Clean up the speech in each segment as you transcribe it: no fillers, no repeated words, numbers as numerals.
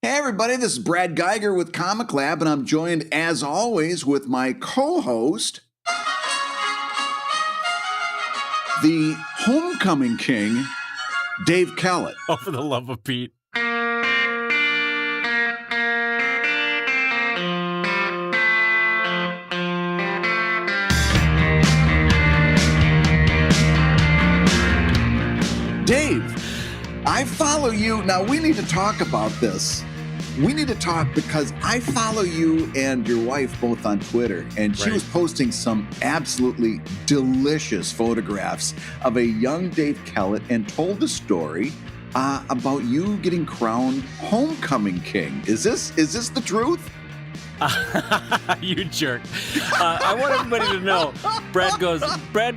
Hey everybody, this is Brad Guigar with ComicLab, and I'm joined as always with my co-host, the homecoming king, Dave Kellett. Oh, for the love of Pete. Dave, I follow you. Now, we need to talk about this. We need to talk because I follow you and your wife both on Twitter, and she was posting some absolutely delicious photographs of a young Dave Kellett and told the story about you getting crowned homecoming king. Is this the truth? You jerk. I want everybody to know, Brad,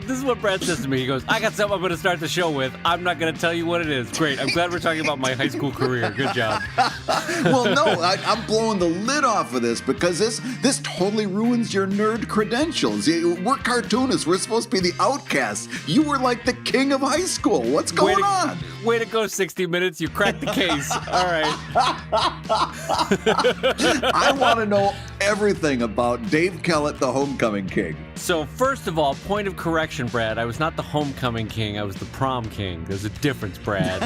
this is what Brad says to me. He goes, I got something I'm going to start the show with. I'm not going to tell you what it is. Great. I'm glad we're talking about my high school career. Good job. Well, no, I'm blowing the lid off of this because this totally ruins your nerd credentials. We're cartoonists. We're supposed to be the outcasts. You were like the king of high school. What's going on? Way to go, 60 Minutes. You cracked the case. All right. I want to know everything about Dave Kellett, the homecoming king. So first of all, point of correction, Brad. I was not the homecoming king. I was the prom king. There's a difference, Brad.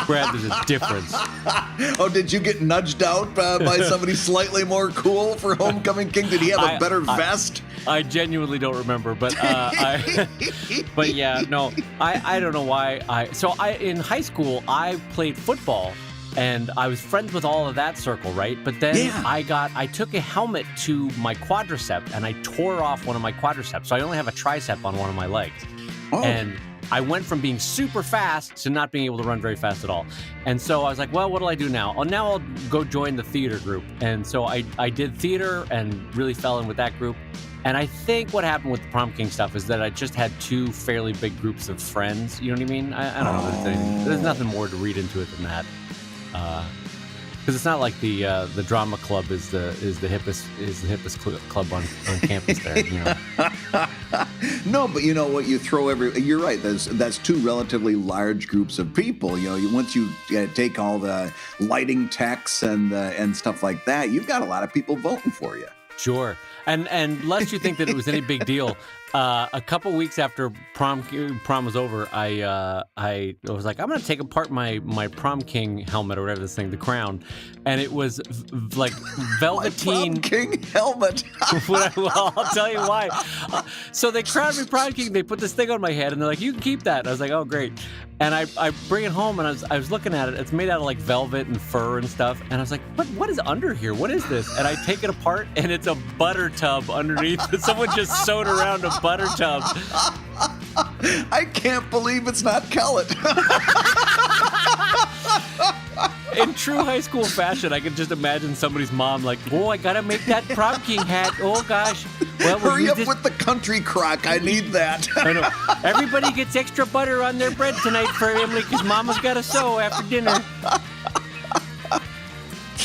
Brad, there's a difference. Oh, did you get nudged out by somebody slightly more cool for homecoming king? Did he have a better vest? I genuinely don't remember, but but yeah, no, I don't know why. In high school, I played football. And I was friends with all of that circle, right? But then I took a helmet to my quadricep and I tore off one of my quadriceps. So I only have a tricep on one of my legs. Oh. And I went from being super fast to not being able to run very fast at all. And so I was like, well, what'll I do now? Oh, now I'll go join the theater group. And so I did theater and really fell in with that group. And I think what happened with the Prom King stuff is that I just had two fairly big groups of friends. You know what I mean? I don't know. There's nothing more to read into it than that. Because it's not like the drama club is the hippest club on campus there. You know. No, but you know what? You're right. That's two relatively large groups of people. You know, once you take all the lighting techs and stuff like that, you've got a lot of people voting for you. Sure. And lest you think that it was any big deal, a couple weeks after prom was over, I was like, I'm going to take apart my Prom King helmet or whatever this thing, the crown, and it was like velveteen. My Prom King helmet. Well, I'll tell you why. So they crowned me Prom King. They put this thing on my head, and they're like, you can keep that. And I was like, oh, great. And I bring it home, and I was looking at it. It's made out of like velvet and fur and stuff. And I was like, what is under here? What is this? And I take it apart, and it's a butter tub underneath. Someone just sewed around a butter tub. I can't believe it's not Kellett. In true high school fashion, I can just imagine somebody's mom like, oh, I gotta make that Prom King hat. Oh gosh. Well, hurry up with the country crock. I need that. I know. Everybody gets extra butter on their bread tonight for Emily because Mama's got to sew after dinner.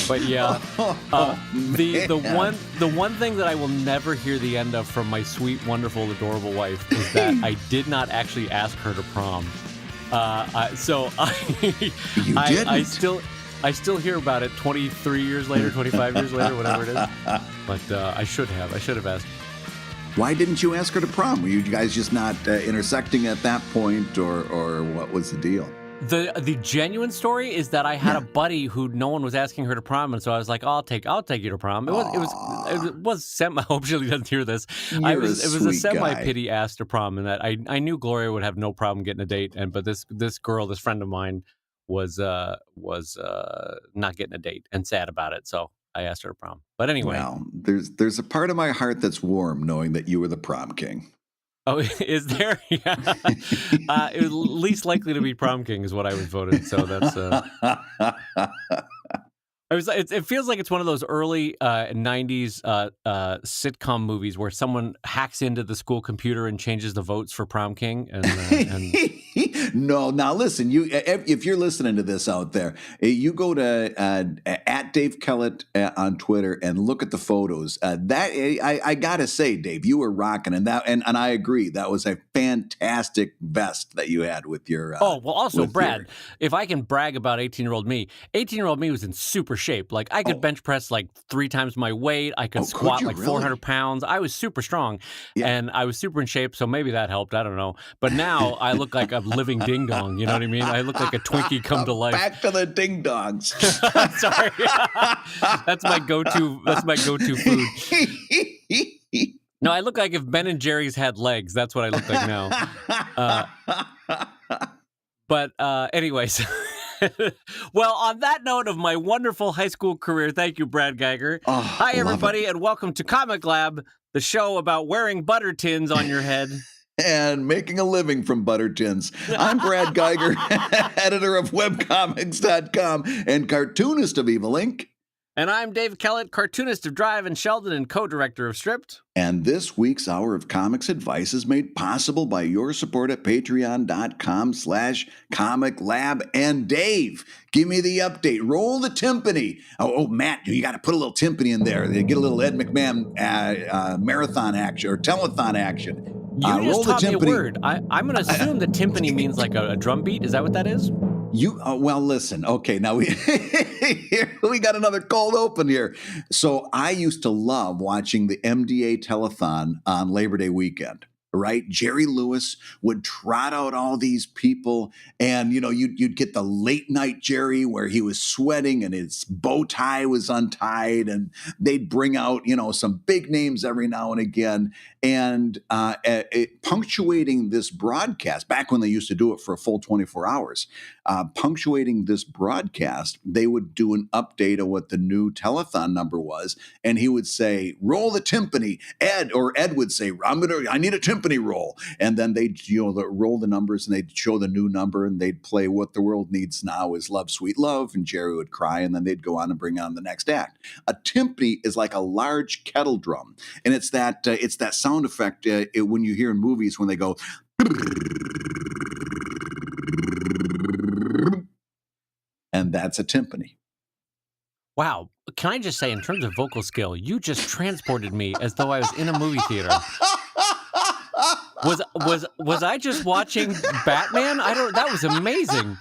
But yeah, the one thing that I will never hear the end of from my sweet, wonderful, adorable wife is that I did not actually ask her to prom. I still hear about it 23 years later, 25 years later, whatever it is. But I should have asked. Why didn't you ask her to prom? Were you guys just not intersecting at that point, or what was the deal? The genuine story is that I had a buddy who no one was asking her to prom, and so I was like, I'll take you to prom. It was semi. I hope she doesn't hear this. It was a semi-pity ask to prom, and that I knew Gloria would have no problem getting a date, but this girl, this friend of mine, was not getting a date and sad about it. So I asked her to prom. But anyway, well, there's a part of my heart that's warm knowing that you were the Prom King. Oh, is there? Yeah. It was least likely to be Prom King is what I was voted. So that's. It feels like it's one of those early 90s sitcom movies where someone hacks into the school computer and changes the votes for Prom King. And No, now listen, if you're listening to this out there, you go to at Dave Kellett on Twitter and look at the photos. I gotta say, Dave, you were rocking, and I agree. That was a fantastic vest that you had with your. Also, Brad, if I can brag about 18-year-old me, 18-year-old me was in super shape. Like I could bench press like 3 times my weight. I could squat like 400 pounds. I was super strong, and I was super in shape. So maybe that helped. I don't know. But now I look like a living ding dong. You know what I mean? I look like a Twinkie come to life. Back to the ding dongs. Sorry, that's my go-to. That's my go-to food. No, I look like if Ben and Jerry's had legs. That's what I look like now. But anyways. Well, on that note of my wonderful high school career, thank you, Brad Geiger. Hi, everybody, and welcome to ComicLab, the show about wearing butter tins on your head. And making a living from butter tins. I'm Brad Geiger, editor of webcomics.com and cartoonist of Evil Inc. And I'm Dave Kellett, cartoonist of Drive and Sheldon and co-director of Stripped. And this week's Hour of Comics Advice is made possible by your support at patreon.com/ComicLab. And Dave, give me the update. Roll the timpani. Oh, Matt, you got to put a little timpani in there. Get a little Ed McMahon marathon action or telethon action. You just taught me a word. I'm going to assume that timpani means like a drum beat. Is that what that is? Well, listen. Okay, now we got another cold open here. So I used to love watching the MDA telethon on Labor Day weekend. Right? Jerry Lewis would trot out all these people, and you'd get the late night Jerry where he was sweating and his bow tie was untied, and they'd bring out some big names every now and again. And punctuating this broadcast, back when they used to do it for a full 24 hours, punctuating this broadcast, they would do an update of what the new telethon number was, and he would say, "Roll the timpani." Ed would say, "I need a timpani roll," and then they'd roll the numbers and they'd show the new number and they'd play "What the World Needs Now Is Love, Sweet Love," and Jerry would cry, and then they'd go on and bring on the next act. A timpani is like a large kettle drum, and it's that sound effect when you hear in movies when they go, and that's a timpani. Wow. Can I just say, in terms of vocal skill, you just transported me as though I was in a movie theater. Was I just watching Batman? That was amazing.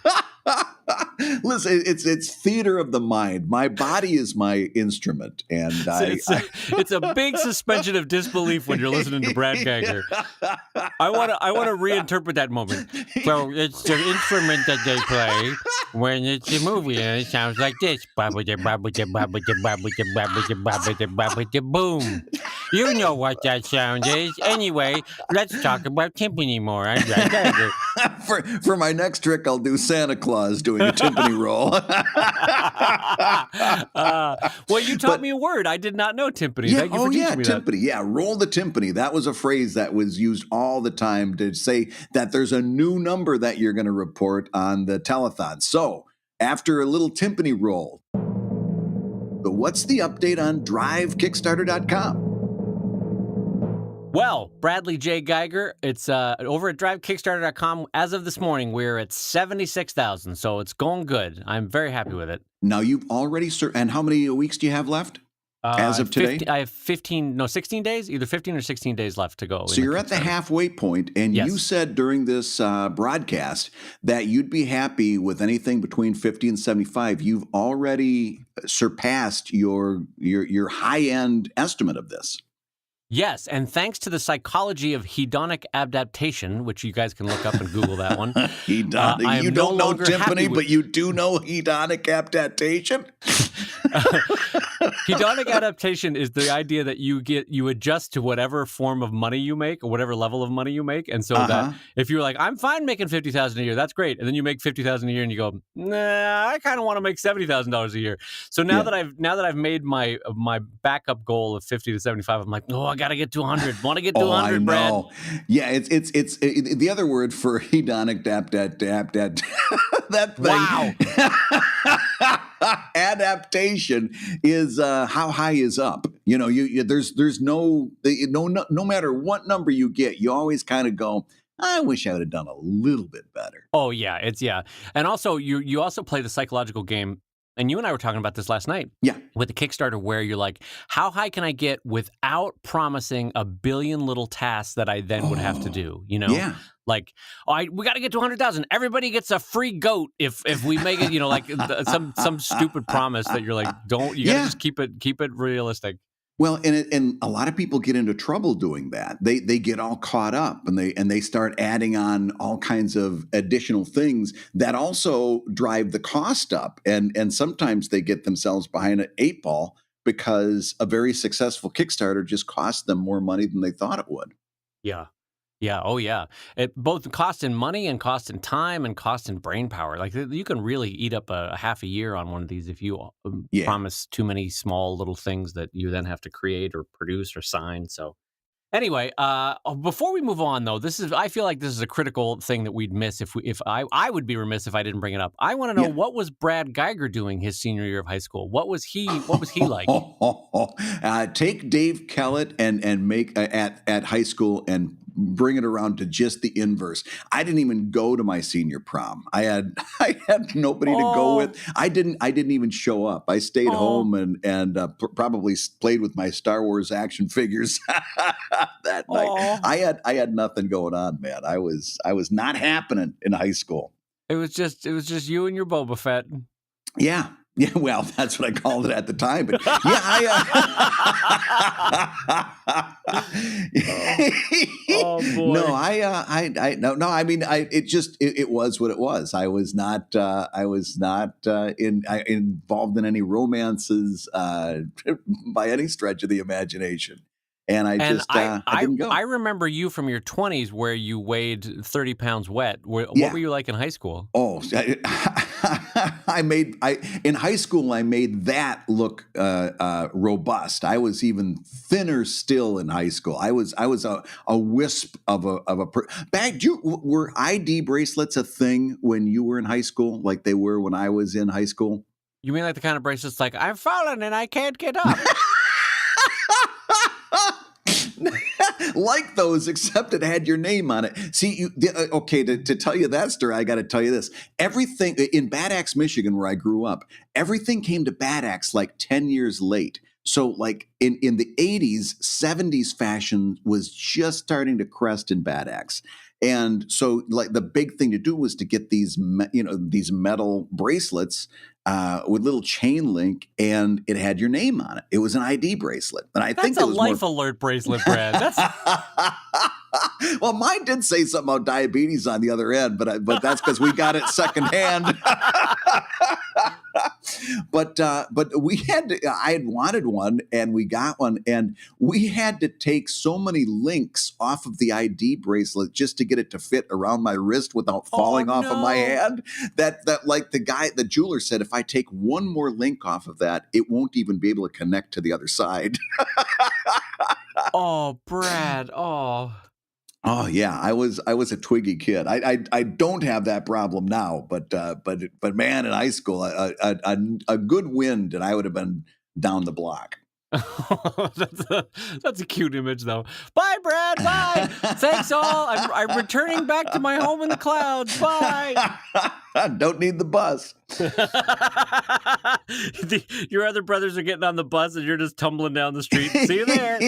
Listen, it's theater of the mind. My body is my instrument, and it's a big suspension of disbelief when you're listening to Brad Geiger. I want to reinterpret that moment. So it's the instrument that they play when it's a movie, and it sounds like this: boom. You know what that sound is. Anyway, let's talk about timpani more. I'm Brad Geiger. For my next trick, I'll do Santa Claus doing a timpani roll. Well, you taught me a word. I did not know timpani. Yeah, Thank you for teaching me timpani. that. Yeah, roll the timpani. That was a phrase that was used all the time to say that there's a new number that you're going to report on the telethon. So after a little timpani roll, what's the update on DriveKickstarter.com? Well, Bradley J. Geiger, it's over at DriveKickstarter.com. As of this morning, we're at 76,000, so it's going good. I'm very happy with it. Now, you've already and how many weeks do you have left as of today? I have 16 days, either 15 or 16 days left to go. So you're at the halfway point, and you said during this broadcast that you'd be happy with anything between 50 and 75. You've already surpassed your high-end estimate of this. Yes, and thanks to the psychology of hedonic adaptation, which you guys can look up and Google that one. Hedonic. You don't know timpani, but you do know hedonic adaptation? Hedonic adaptation is the idea that you adjust to whatever form of money you make or whatever level of money you make, and so that if you're like, I'm fine making $50,000 a year, that's great, and then you make $50,000 a year, and you go, nah, I kind of want to make $70,000 a year. So now that I've made my backup goal of 50 to 75, I'm like, I got to get to 100. Want to get to 100, Brad? Yeah, it's the other word for hedonic that thing. Wow. Adaptation is how high is up. There's no matter what number you get, you always kind of go, I wish I would have done a little bit better. Oh yeah, and also you also play the psychological game, and you and I were talking about this last night. Yeah. With the Kickstarter, where you're like, how high can I get without promising a billion little tasks that I then would have to do? You know, Yeah. like, we got to get to 100,000. Everybody gets a free goat if we make it. You know, like some stupid promise that you're like, don't. You got to just keep it realistic. Well, and a lot of people get into trouble doing that. They get all caught up and they start adding on all kinds of additional things that also drive the cost up. And sometimes they get themselves behind an 8 ball because a very successful Kickstarter just cost them more money than they thought it would. Yeah. Yeah. Oh, yeah. It both cost in money and cost in time and cost in brain power. Like you can really eat up a half a year on one of these if you promise too many small little things that you then have to create or produce or sign. So anyway, before we move on, though, I feel like this is a critical thing that we'd miss if I would be remiss if I didn't bring it up. I want to know, what was Brad Geiger doing his senior year of high school? What was he like? Take Dave Kellett and make at high school and bring it around to just the inverse. I didn't even go to my senior prom. I had nobody to go with. I didn't even show up. I stayed home and probably played with my Star Wars action figures that night. I had nothing going on, man. I was not happening in high school. It was just you and your Boba Fett. Yeah. Yeah, well, that's what I called it at the time. But yeah, boy. No, no. I mean, it was what it was. I was not involved in any romances by any stretch of the imagination. And I didn't go. I remember you from your 20s where you weighed 30 pounds wet. What were you like in high school? Oh, in high school, I made that look robust. I was even thinner still in high school. I was a wisp of a bag. Were ID bracelets a thing when you were in high school, like they were when I was in high school? You mean like the kind of bracelets like, I've fallen and I can't get up? Like those, except it had your name on it. See, to tell you that story, I got to tell you this. Everything in Bad Axe, Michigan, where I grew up, everything came to Bad Axe like 10 years late. So like in the 80s, 70s fashion was just starting to crest in Bad Axe. And so like the big thing to do was to get these metal bracelets with little chain link, and it had your name on it. It was an ID bracelet. And That's a life alert bracelet, Brad. That's well, mine did say something about diabetes on the other end, but that's because we got it secondhand. But I had wanted one, and we got one, and we had to take so many links off of the ID bracelet just to get it to fit around my wrist without falling off of my hand. That like the jeweler said, if I take one more link off of that, it won't even be able to connect to the other side. Oh, Brad. Oh yeah, I was a twiggy kid. I don't have that problem now, but man, in high school, a good wind and I would have been down the block. That's a cute image, though. Bye, Brad. Bye. Thanks all. I'm returning back to my home in the clouds. Bye. Don't need the bus. Your other brothers are getting on the bus, and you're just tumbling down the street. See you there,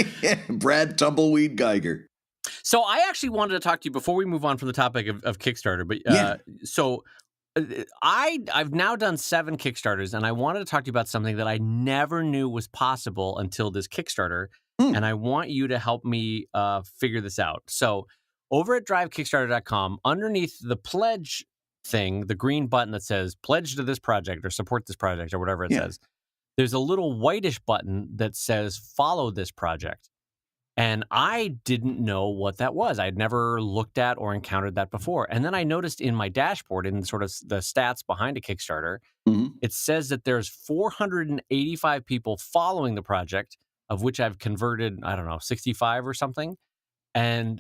Brad Tumbleweed Geiger. So I actually wanted to talk to you before we move on from the topic of Kickstarter. But so I've now done 7 Kickstarters, and I wanted to talk to you about something that I never knew was possible until this Kickstarter. And I want you to help me figure this out. So over at drivekickstarter.com, underneath the pledge thing, the green button that says pledge to this project or support this project or whatever it says, there's a little whitish button that says follow this project. And I didn't know what that was. I'd never looked at or encountered that before. And then I noticed in my dashboard, in sort of the stats behind a Kickstarter, it says that there's 485 people following the project, of which I've converted, 65 or something. And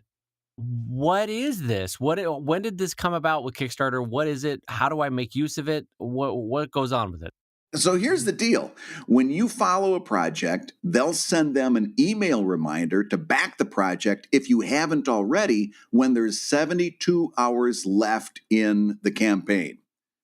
what is this? When did this come about with Kickstarter? What is it? How do I make use of it? What goes on with it? So here's the deal. When you follow a project, they'll send them an email reminder to back the project if you haven't already when there's 72 hours left in the campaign.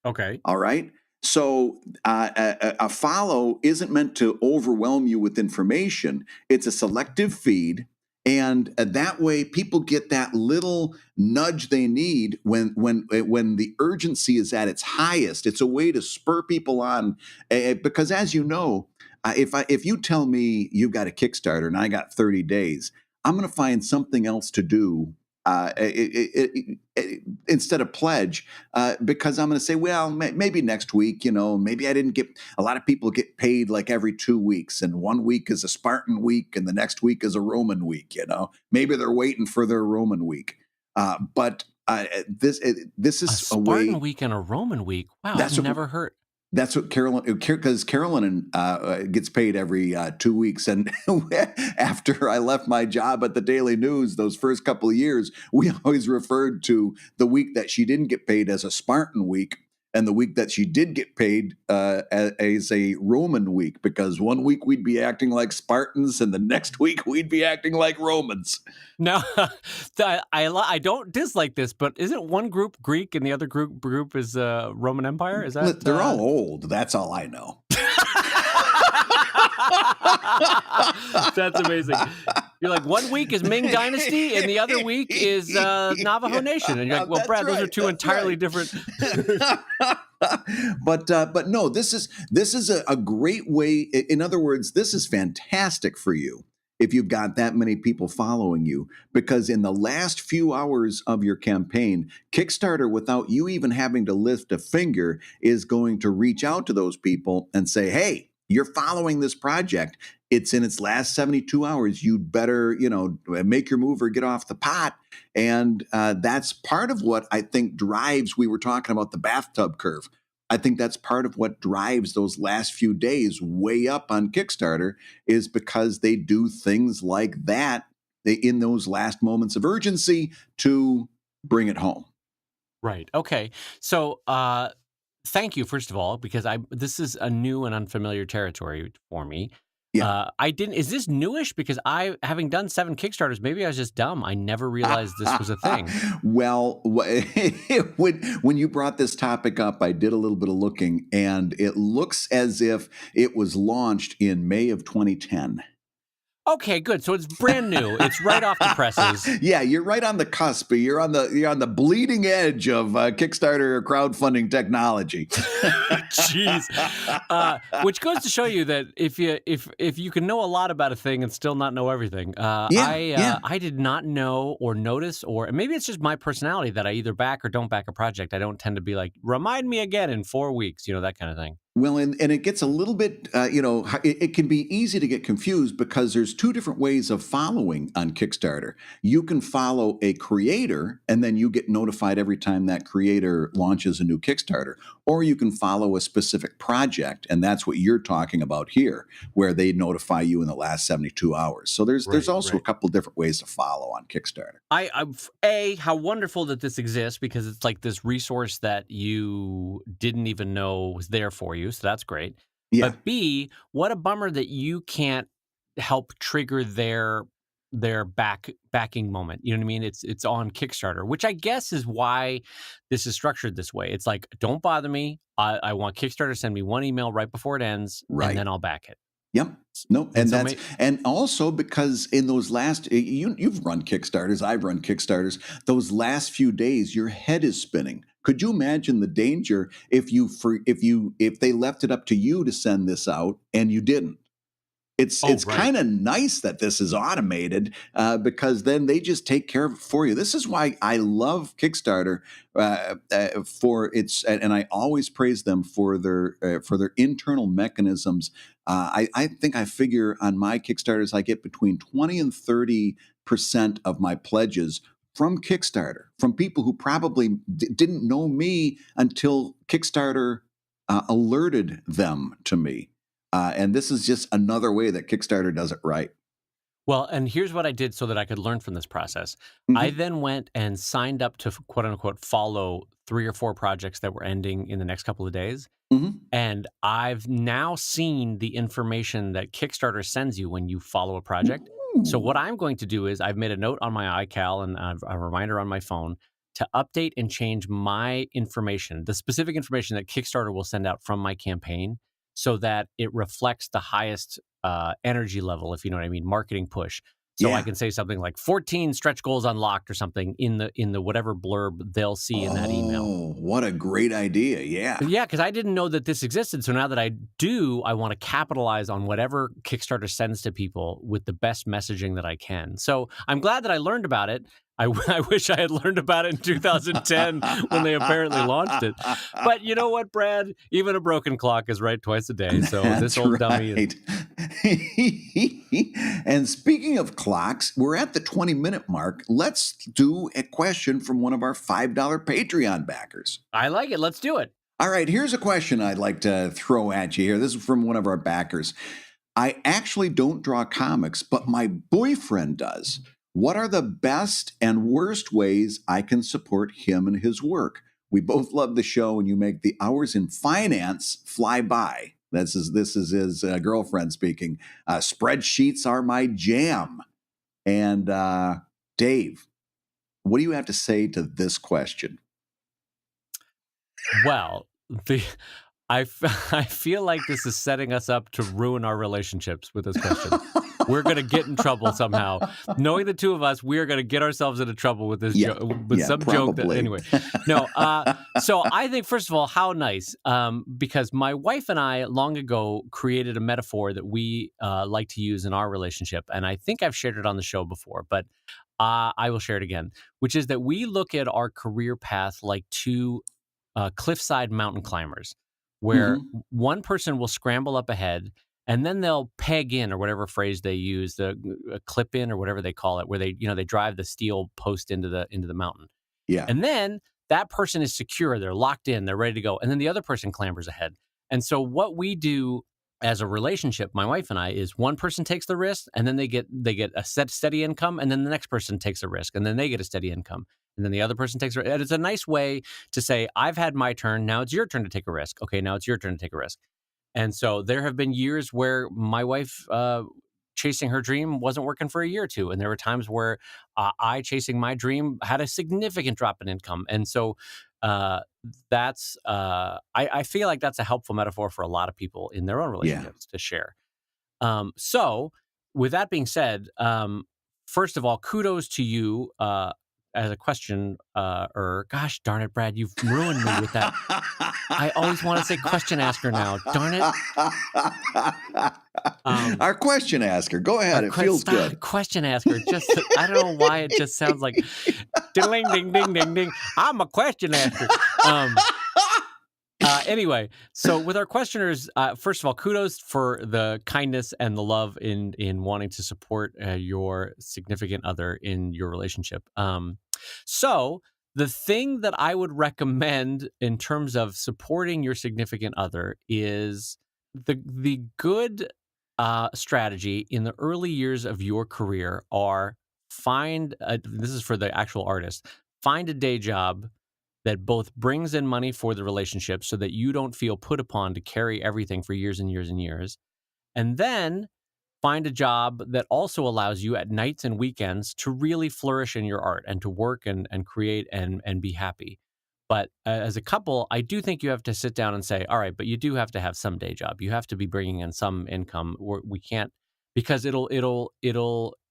Okay. All right. So a follow isn't meant to overwhelm you with information. It's a selective feed. And that way people get that little nudge they need when the urgency is at its highest. It's a way to spur people on because as you know, if you tell me you've got a Kickstarter and I got 30 days, I'm going to find something else to do instead of pledge, because I'm going to say, well, maybe next week, maybe I didn't get, a lot of people get paid like every 2 weeks, and 1 week is a Spartan week and the next week is a Roman week, maybe they're waiting for their Roman week. But this is a Spartan week and a Roman week. Wow, I've never heard. That's what because Carolyn gets paid every 2 weeks. And after I left my job at the Daily News, those first couple of years, we always referred to the week that she didn't get paid as a Spartan week and the week that she did get paid as a Roman week, because 1 week we'd be acting like Spartans and the next week we'd be acting like Romans. No, I don't dislike this, but isn't one group Greek and the other group is Roman Empire? Is that they're all old? That's all I know. That's amazing. You're like, 1 week is Ming Dynasty and the other week is Navajo Nation, and you're like, well, Brad, those are two entirely different. But no, this is a great way. In other words, this is fantastic for you if you've got that many people following you, because in the last few hours of your campaign, Kickstarter, without you even having to lift a finger, is going to reach out to those people and say, hey, you're following this project. It's in its last 72 hours. You'd better, make your move or get off the pot. And that's part of what I think drives, we were talking about the bathtub curve. I think that's part of what drives those last few days way up on Kickstarter, is because they do things like that in those last moments of urgency to bring it home. Right. Okay. So thank you, first of all, because this is a new and unfamiliar territory for me. Yeah. Is this newish? Because having done 7 Kickstarters, maybe I was just dumb. I never realized this was a thing. Well, when you brought this topic up, I did a little bit of looking, and it looks as if it was launched in May of 2010. Okay, good. So it's brand new. It's right off the presses. Yeah, you're right on the cusp. You're on the bleeding edge of Kickstarter crowdfunding technology. Jeez, which goes to show you that if you can know a lot about a thing and still not know everything. I did not know or notice, or maybe it's just my personality that I either back or don't back a project. I don't tend to be like, remind me again in 4 weeks, that kind of thing. Well, and it gets a little bit, it can be easy to get confused because there's 2 different ways of following on Kickstarter. You can follow a creator and then you get notified every time that creator launches a new Kickstarter. Or you can follow a specific project, and that's what you're talking about here, where they notify you in the last 72 hours. So there's also a couple of different ways to follow on Kickstarter. How wonderful that this exists, because it's like this resource that you didn't even know was there for you. So that's great. Yeah. But B, what a bummer that you can't help trigger their backing moment. You know what I mean? It's on Kickstarter, which I guess is why this is structured this way. It's like, don't bother me. I want Kickstarter to send me one email right before it ends, and then I'll back it. Yep. No, and also because in those last, you've run Kickstarters, I've run Kickstarters. Those last few days, your head is spinning. Could you imagine the danger if they left it up to you to send this out and you didn't? It's kind of nice that this is automated because then they just take care of it for you. This is why I love Kickstarter for its, and I always praise them for their internal mechanisms. I think I figure on my Kickstarters I get between 20 and 30% of my pledges from Kickstarter, from people who probably didn't know me until Kickstarter alerted them to me. And this is just another way that Kickstarter does it right. Well, and here's what I did so that I could learn from this process. Mm-hmm. I then went and signed up to quote unquote follow 3 or 4 projects that were ending in the next couple of days. Mm-hmm. And I've now seen the information that Kickstarter sends you when you follow a project. So what I'm going to do is I've made a note on my iCal and a reminder on my phone to update and change my information, the specific information that Kickstarter will send out from my campaign, so that it reflects the highest energy level, if you know what I mean, marketing push. So I can say something like 14 stretch goals unlocked or something in the whatever blurb they'll see in that email. Oh, what a great idea. Yeah. Yeah, because I didn't know that this existed. So now that I do, I want to capitalize on whatever Kickstarter sends to people with the best messaging that I can. So I'm glad that I learned about it. I wish I had learned about it in 2010 when they apparently launched it. But you know what, Brad? Even a broken clock is right twice a day. So this old dummy is... And speaking of clocks, we're at the 20-minute mark. Let's do a question from one of our $5 Patreon backers. I like it. Let's do it. All right, here's a question I'd like to throw at you here. This is from one of our backers. I actually don't draw comics, but my boyfriend does. What are the best and worst ways I can support him and his work? We both love the show, and you make the hours in finance fly by. This is his girlfriend speaking. Spreadsheets are my jam. And Dave, what do you have to say to this question? Well, I feel like this is setting us up to ruin our relationships with this question. We're going to get in trouble somehow. Knowing the two of us, we are going to get ourselves into trouble with this some probably. joke. Anyway, no. So I think, first of all, how nice. Because my wife and I long ago created a metaphor that we like to use in our relationship. And I think I've shared it on the show before, but I will share it again, which is that we look at our career path like two cliffside mountain climbers, where one person will scramble up ahead, and then they'll peg in, or whatever phrase they use, the clip in or whatever they call it, where they drive the steel post into the mountain. Yeah. And then that person is secure, they're locked in, they're ready to go. And then the other person clambers ahead. And so what we do as a relationship, my wife and I, is one person takes the risk, and then they get a steady income, and then the next person takes a risk, and then they get a steady income. And then the other person takes a risk. And it's a nice way to say, I've had my turn, now it's your turn to take a risk. Okay, now it's your turn to take a risk. And so there have been years where my wife chasing her dream wasn't working for a year or two. And there were times where I chasing my dream had a significant drop in income. And so that's I feel like that's a helpful metaphor for a lot of people in their own relationships to share. So with that being said, first of all, kudos to you as a question, gosh darn it, Brad, you've ruined me with that. I always want to say question asker now. Darn it. Our question asker. Go ahead. It feels good. Question asker. Just, I don't know why it just sounds like ding, ding, ding, ding, ding. I'm a question asker. Anyway, so with our questioners, first of all, kudos for the kindness and the love in wanting to support your significant other in your relationship. So the thing that I would recommend in terms of supporting your significant other is the good strategy in the early years of your career are this is for the actual artist, find a day job that both brings in money for the relationship so that you don't feel put upon to carry everything for years and years and years. And then find a job that also allows you at nights and weekends to really flourish in your art and to work and create and be happy. But as a couple, I do think you have to sit down and say, all right, but you do have to have some day job. You have to be bringing in some income. We can't, because it'll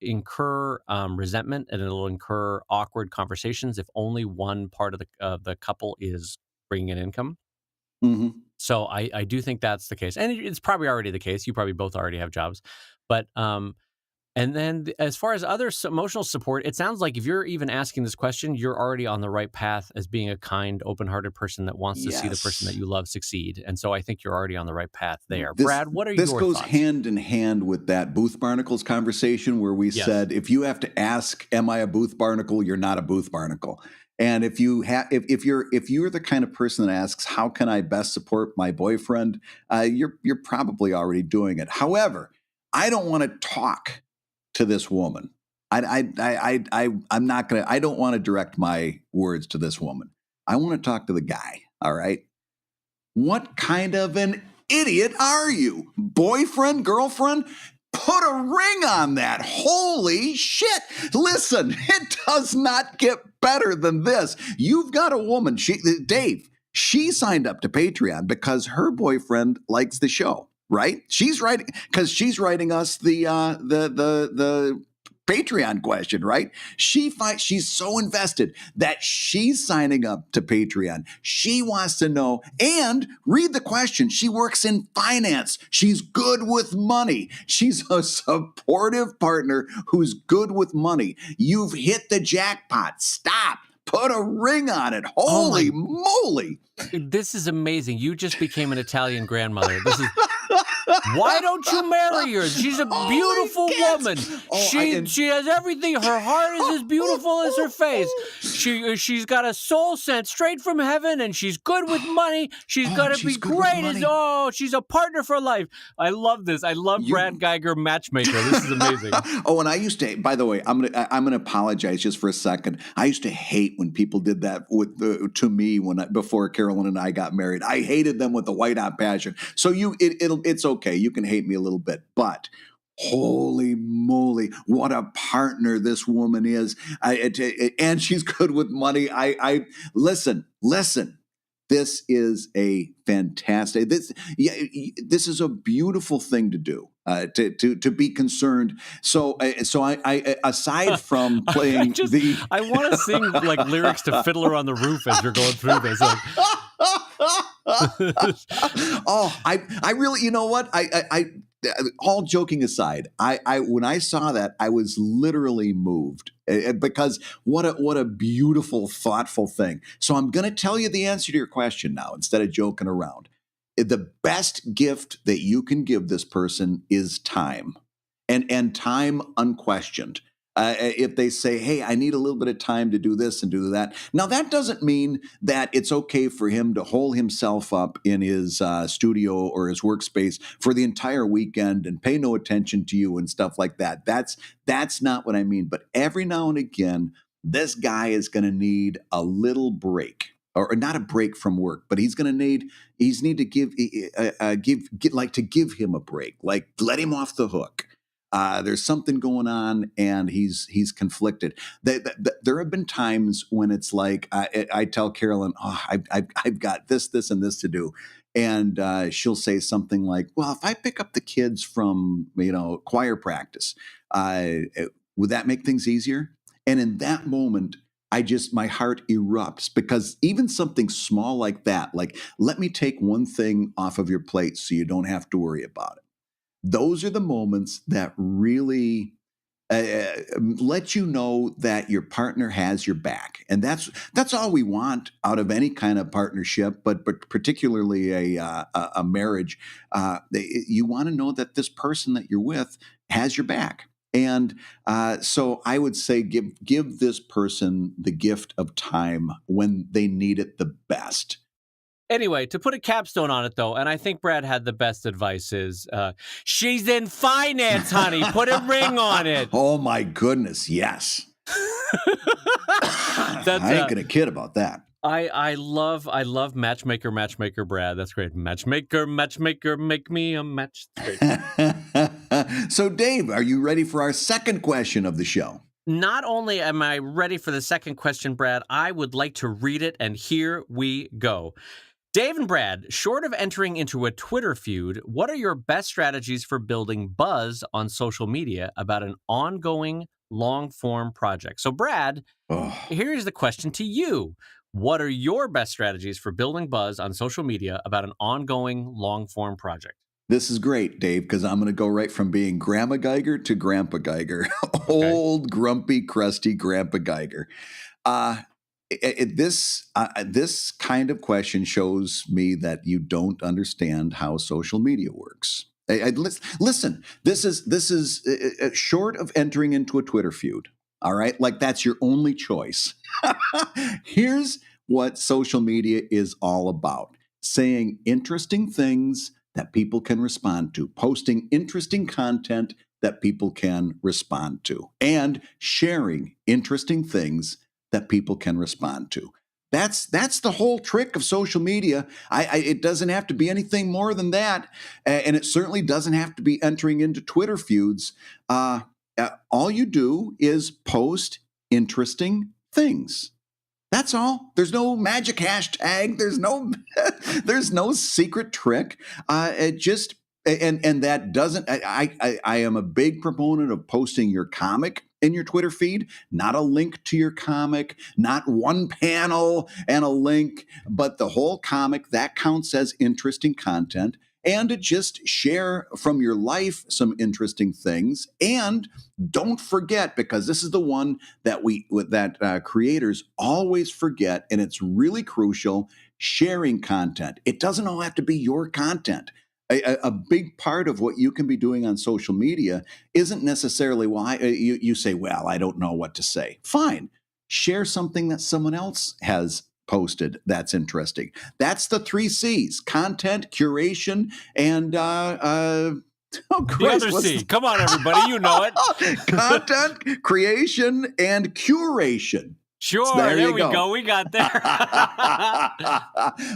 incur resentment, and it'll incur awkward conversations if only one part of the couple is bringing in income. Mm-hmm. So I do think that's the case, and it's probably already the case. You probably both already have jobs, but and then as far as other emotional support, it sounds like if you're even asking this question, you're already on the right path as being a kind, open-hearted person that wants to see the person that you love succeed. And so I think you're already on the right path there. Brad, what are your thoughts? This goes hand in hand with that Booth Barnacles conversation where we said, if you have to ask, am I a Booth Barnacle? You're not a Booth Barnacle. And if you're the kind of person that asks, how can I best support my boyfriend? You're probably already doing it. However, I don't want to talk to this woman. I'm not gonna. I don't want to direct my words to this woman. I want to talk to the guy. All right. What kind of an idiot are you? Boyfriend, girlfriend? Put a ring on that. Holy shit. Listen, it does not get better than this. You've got a woman, Dave, she signed up to Patreon because her boyfriend likes the show, right? She's writing us the Patreon question, right? She's so invested that she's signing up to Patreon. She wants to know and read the question. She works in finance. She's good with money. She's a supportive partner who's good with money. You've hit the jackpot. Stop. Put a ring on it. Holy moly. This is amazing. You just became an Italian grandmother. This is why don't you marry her? She's a beautiful woman. She has everything. Her heart is as beautiful as her face. She's got a soul sent straight from heaven, and she's good with money. She's gonna be great. She's a partner for life. I love this. I love Brad Guigar matchmaker. This is amazing. And I used to. By the way, I'm gonna apologize just for a second. I used to hate when people did that to me before Carolyn and I got married. I hated them with a white hot passion. So it's okay. You can hate me a little bit, but holy moly, what a partner this woman is. And she's good with money. Listen. This is a fantastic. This is a beautiful thing to do. To be concerned. So I aside from playing I want to sing like lyrics to Fiddler on the Roof as you're going through this. Like, I really, you know what? I all joking aside, I when I saw that, I was literally moved because what a beautiful, thoughtful thing. So I'm going to tell you the answer to your question now instead of joking around. The best gift that you can give this person is time, and time unquestioned. If they say, hey, I need a little bit of time to do this and do that. Now, that doesn't mean that it's okay for him to hole himself up in his studio or his workspace for the entire weekend and pay no attention to you and stuff like that. That's not what I mean. But every now and again, this guy is going to need a little break. Or not a break from work, but he's need to give him a break, like let him off the hook. There's something going on, and he's conflicted. There have been times when it's like I tell Carolyn, I've got this, and this to do, and she'll say something like, "Well, if I pick up the kids from choir practice, would that make things easier?" And in that moment, my heart erupts because even something small like that, like let me take one thing off of your plate so you don't have to worry about it. Those are the moments that really let you know that your partner has your back. And that's all we want out of any kind of partnership, but particularly a marriage. You want to know that this person that you're with has your back. And so I would say give this person the gift of time when they need it the best. Anyway, to put a capstone on it, though, and I think Brad had the best advice is, she's in finance, honey. Put a ring on it. Oh, my goodness, yes. I ain't going to kid about that. I love matchmaker Brad. That's great. Matchmaker, make me a match. That's great. So, Dave, are you ready for our second question of the show? Not only am I ready for the second question, Brad, I would like to read it, and here we go. Dave and Brad, short of entering into a Twitter feud, what are your best strategies for building buzz on social media about an ongoing long-form project? So, Brad, here's the question to you. What are your best strategies for building buzz on social media about an ongoing long-form project? This is great, Dave, because I'm going to go right from being Grandma Geiger to Grandpa Geiger. Old, grumpy, crusty Grandpa Geiger. This kind of question shows me that you don't understand how social media works. Listen, this is short of entering into a Twitter feud. All right, like that's your only choice. Here's what social media is all about: saying interesting things that people can respond to, posting interesting content that people can respond to, and sharing interesting things that people can respond to. That's the whole trick of social media. It doesn't have to be anything more than that, and it certainly doesn't have to be entering into Twitter feuds. All you do is post interesting things. That's all. There's no magic hashtag. There's no secret trick. It just and that doesn't. I am a big proponent of posting your comic in your Twitter feed, not a link to your comic, not one panel and a link, but the whole comic. That counts as interesting content. And to just share from your life some interesting things. And don't forget, because this is the one that creators always forget, and it's really crucial, sharing content. It doesn't all have to be your content. A big part of what you can be doing on social media isn't necessarily why you say, well, I don't know what to say. Fine. Share something that someone else has posted that's interesting. That's the 3 C's: content, curation, and the other C. Come on, everybody, you know it. Content, creation, and curation. Sure, so there we go. We got there.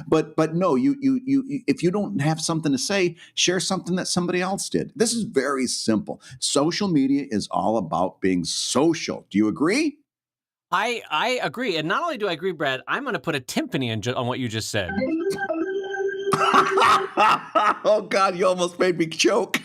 but no, you if you don't have something to say, share something that somebody else did. This is very simple. Social media is all about being social. Do you agree? I agree. And not only do I agree, Brad, I'm going to put a timpani on what you just said. Oh, God, you almost made me choke.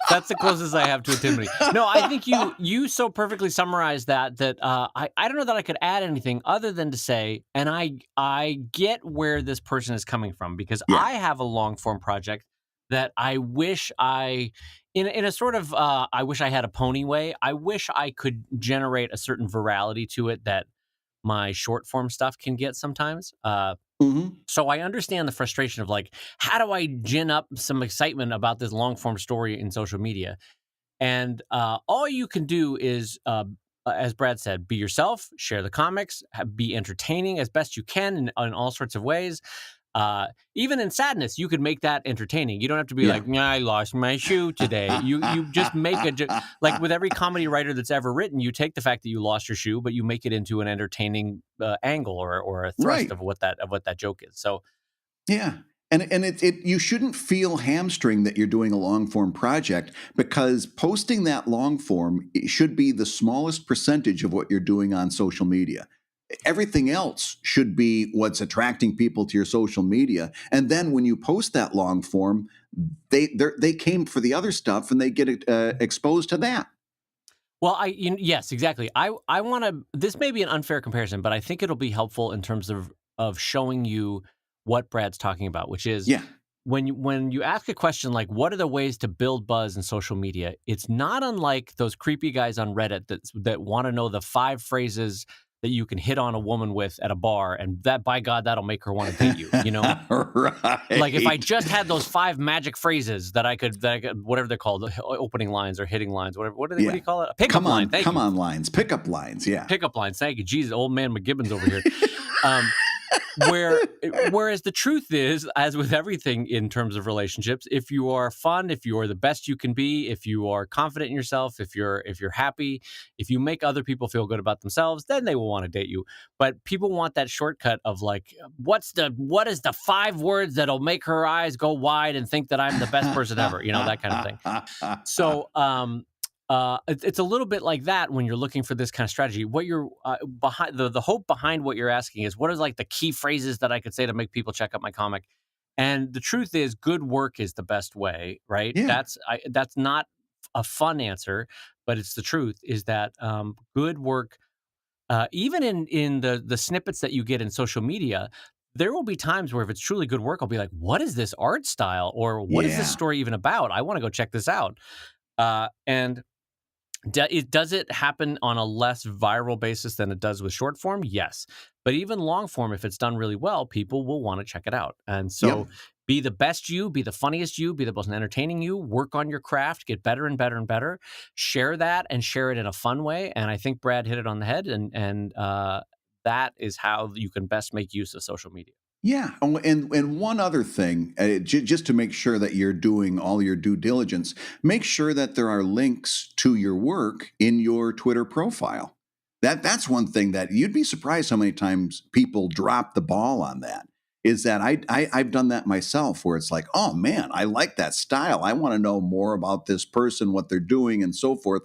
That's the closest I have to a timpani. No, I think you so perfectly summarized that I don't know that I could add anything other than to say, and I get where this person is coming from, because I have a long form project that I wish in a sort of I wish I had a pony way. I wish I could generate a certain virality to it that my short form stuff can get sometimes. So I understand the frustration of like, how do I gin up some excitement about this long form story in social media? And all you can do is, as Brad said, be yourself, share the comics, be entertaining as best you can in all sorts of ways. Even in sadness, you could make that entertaining. You don't have to be like, I lost my shoe today. You just make like with every comedy writer that's ever written, you take the fact that you lost your shoe, but you make it into an entertaining angle or a thrust of what that joke is. So, yeah. And you shouldn't feel hamstring that you're doing a long form project, because posting that long form should be the smallest percentage of what you're doing on social media. Everything else should be what's attracting people to your social media. And then when you post that long form, they came for the other stuff and they get exposed to that. Well, yes, exactly. I want to. This may be an unfair comparison, but I think it'll be helpful in terms of showing you what Brad's talking about, which is when you ask a question like, what are the ways to build buzz in social media? It's not unlike those creepy guys on Reddit that want to know the 5 phrases that you can hit on a woman with at a bar, and that, by God, that'll make her want to date you, you know? Right. Like if I just had those 5 magic phrases that I could, whatever they're called, opening lines or hitting lines, whatever. What do you call it? A pickup line. Come on lines. Pickup lines, yeah. Pickup lines, thank you. Jesus, old man McGibbons over here. Whereas the truth is, as with everything in terms of relationships, if you are fun, if you are the best you can be, if you are confident in yourself, if you're happy, if you make other people feel good about themselves, then they will want to date you. But people want that shortcut of like, what is the 5 words that'll make her eyes go wide and think that I'm the best person ever, you know, that kind of thing. So it's a little bit like that when you're looking for this kind of strategy. What you're behind the hope behind what you're asking is, what are like the key phrases that I could say to make people check out my comic? And the truth is, good work is the best way, right? Yeah. That's not a fun answer, but it's the truth. Is that good work, even in the snippets that you get in social media, there will be times where if it's truly good work, I'll be like, what is this art style, or what is this story even about? I want to go check this out. And does it happen on a less viral basis than it does with short form? Yes. But even long form, if it's done really well, people will want to check it out. And so be the best you, be the funniest you, be the most entertaining you, work on your craft, get better and better and better, share that and share it in a fun way. And I think Brad hit it on the head. And that is how you can best make use of social media. Yeah. Oh, and one other thing, just to make sure that you're doing all your due diligence, make sure that there are links to your work in your Twitter profile. That's one thing that you'd be surprised how many times people drop the ball on that. Is that I've done that myself, where it's like, oh man, I like that style. I want to know more about this person, what they're doing, and so forth.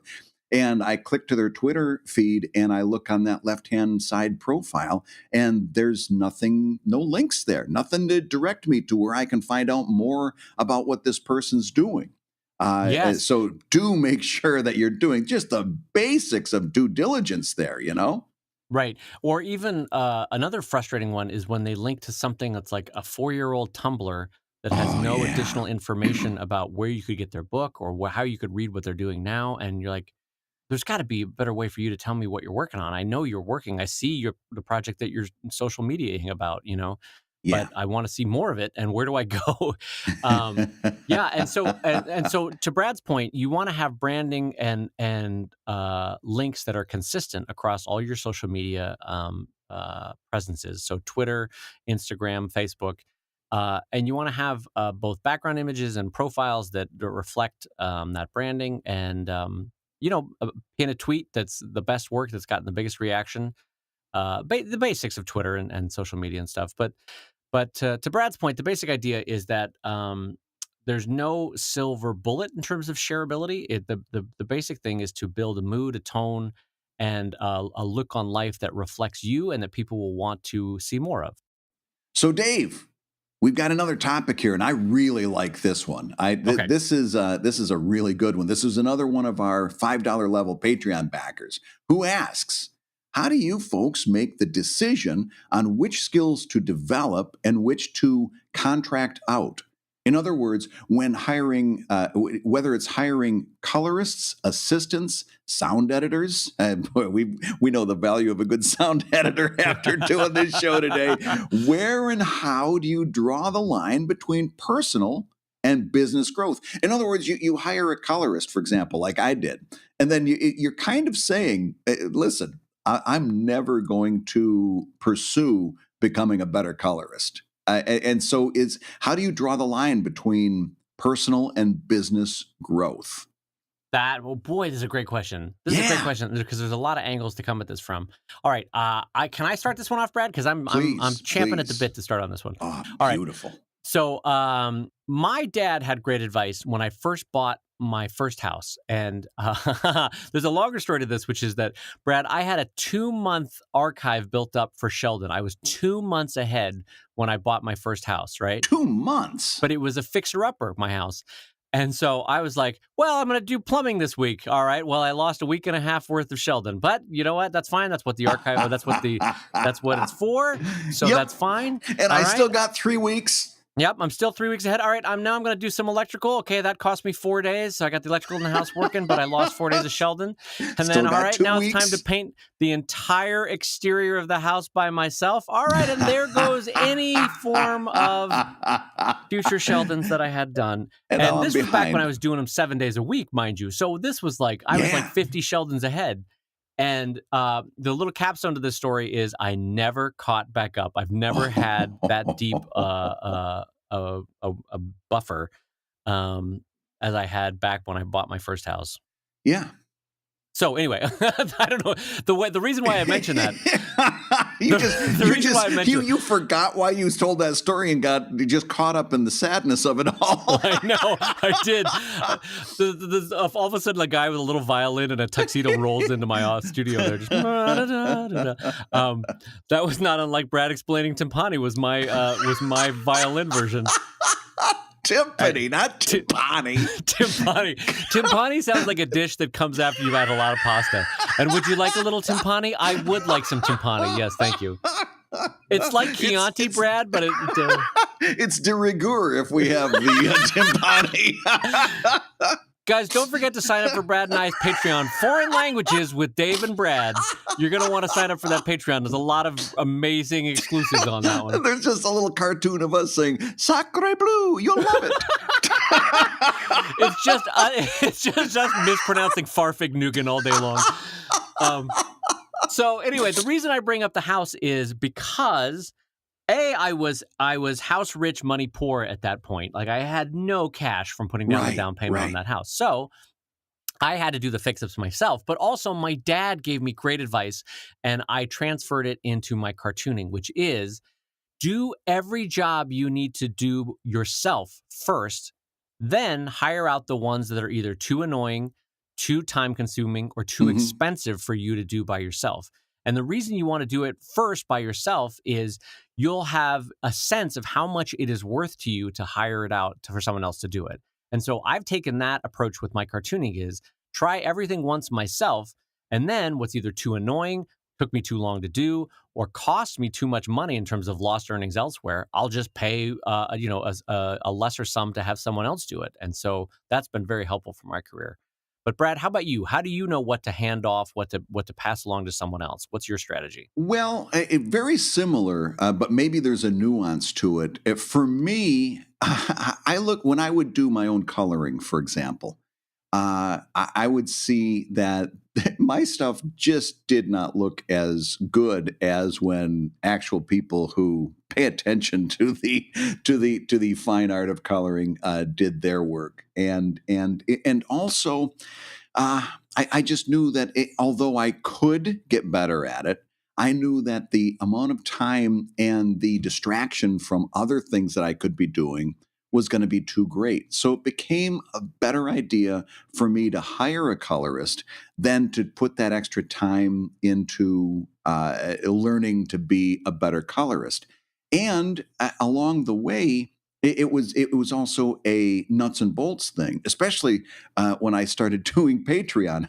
And I click to their Twitter feed and I look on that left-hand side profile, and there's nothing, no links there, nothing to direct me to where I can find out more about what this person's doing. Yes. So do make sure that you're doing just the basics of due diligence there, you know? Right. Or even another frustrating one is when they link to something that's like a 4-year-old Tumblr that has Oh, no yeah. additional information about where you could get their book or how you could read what they're doing now. And you're like, there's got to be a better way for you to tell me what you're working on. I know you're working. I see the project that you're social mediating about, Yeah. but I want to see more of it. And where do I go? Yeah. And so to Brad's point, you want to have branding and links that are consistent across all your social media presences. So Twitter, Instagram, Facebook. And you want to have both background images and profiles that reflect that branding, and pin a tweet that's the best work, that's gotten the biggest reaction. The basics of Twitter and social media and stuff. But to Brad's point, the basic idea is that there's no silver bullet in terms of shareability. The basic thing is to build a mood, a tone, and a look on life that reflects you and that people will want to see more of. So, Dave, we've got another topic here, and I really like this one. Okay. This is a really good one. This is another one of our $5 level Patreon backers who asks, how do you folks make the decision on which skills to develop and which to contract out? In other words, when hiring, whether it's hiring colorists, assistants, sound editors, and we know the value of a good sound editor after doing this show today. Where and how do you draw the line between personal and business growth? In other words, you hire a colorist, for example, like I did, and then you're kind of saying, listen, I'm never going to pursue becoming a better colorist. And so how do you draw the line between personal and business growth? Boy, this is a great question. This is a great question because there's a lot of angles to come at this from. All right, can I start this one off, Brad? Because I'm champing at the bit to start on this one. Oh, all beautiful. Right. So my dad had great advice when I first bought my first house. And there's a longer story to this, which is that, Brad, I had a 2-month archive built up for Sheldon. I was 2 months ahead when I bought my first house, right? 2 months? But it was a fixer-upper, my house. And so I was like, well, I'm going to do plumbing this week. All right. Well, I lost a week and a half worth of Sheldon, but you know what? That's fine. That's what the archive, that's what it's for. So that's fine. And I still got 3 weeks. Yep, I'm still 3 weeks ahead. All right, I'm going to do some electrical. Okay, that cost me 4 days. So I got the electrical in the house working, but I lost 4 days of Sheldon. And then, all right, now it's time to paint the entire exterior of the house by myself. All right, and there goes any form of future Sheldons that I had done. And this was back when I was doing them 7 days a week, mind you. So this was like, I was like 50 Sheldons ahead. And the little capstone to this story is I never caught back up. I've never had that deep a buffer as I had back when I bought my first house. Yeah. So anyway, I don't know the reason why I mentioned that. You forgot why you told that story and got just caught up in the sadness of it all. I know, I did. All of a sudden, a guy with a little violin and a tuxedo rolls into my studio there. Just, that was not unlike Brad explaining timpani. Was my violin version. Timpani, not timpani. Timpani sounds like a dish that comes after you've had a lot of pasta. And would you like a little timpani? I would like some timpani. Yes, thank you. It's like Chianti, Brad, but it's de rigueur if we have the timpani. Guys, don't forget to sign up for Brad and I's Patreon, Foreign Languages with Dave and Brad. You're going to want to sign up for that Patreon. There's a lot of amazing exclusives on that one. There's just a little cartoon of us saying, Sacre Bleu, you'll love it. It's just us mispronouncing Farfig Nugan all day long. So anyway, the reason I bring up the house is because I was house rich, money poor at that point. Like I had no cash from putting down the down payment on that house. So I had to do the fix-ups myself, but also my dad gave me great advice, and I transferred it into my cartooning, which is do every job you need to do yourself first, then hire out the ones that are either too annoying, too time consuming, or too Mhm. expensive for you to do by yourself. And the reason you want to do it first by yourself is you'll have a sense of how much it is worth to you to hire it out for someone else to do it. And so I've taken that approach with my cartooning is try everything once myself, and then what's either too annoying, took me too long to do, or cost me too much money in terms of lost earnings elsewhere, I'll just pay a lesser sum to have someone else do it. And so that's been very helpful for my career. But Brad, how about you? How do you know what to hand off, what to pass along to someone else? What's your strategy? Well, very similar, but maybe there's a nuance to it. For me, I look when I would do my own coloring, for example. I would see that my stuff just did not look as good as when actual people who pay attention to the fine art of coloring did their work, and also I just knew that although I could get better at it, I knew that the amount of time and the distraction from other things that I could be doing was going to be too great. So it became a better idea for me to hire a colorist than to put that extra time into learning to be a better colorist. And along the way, it was also a nuts and bolts thing, especially when I started doing Patreon.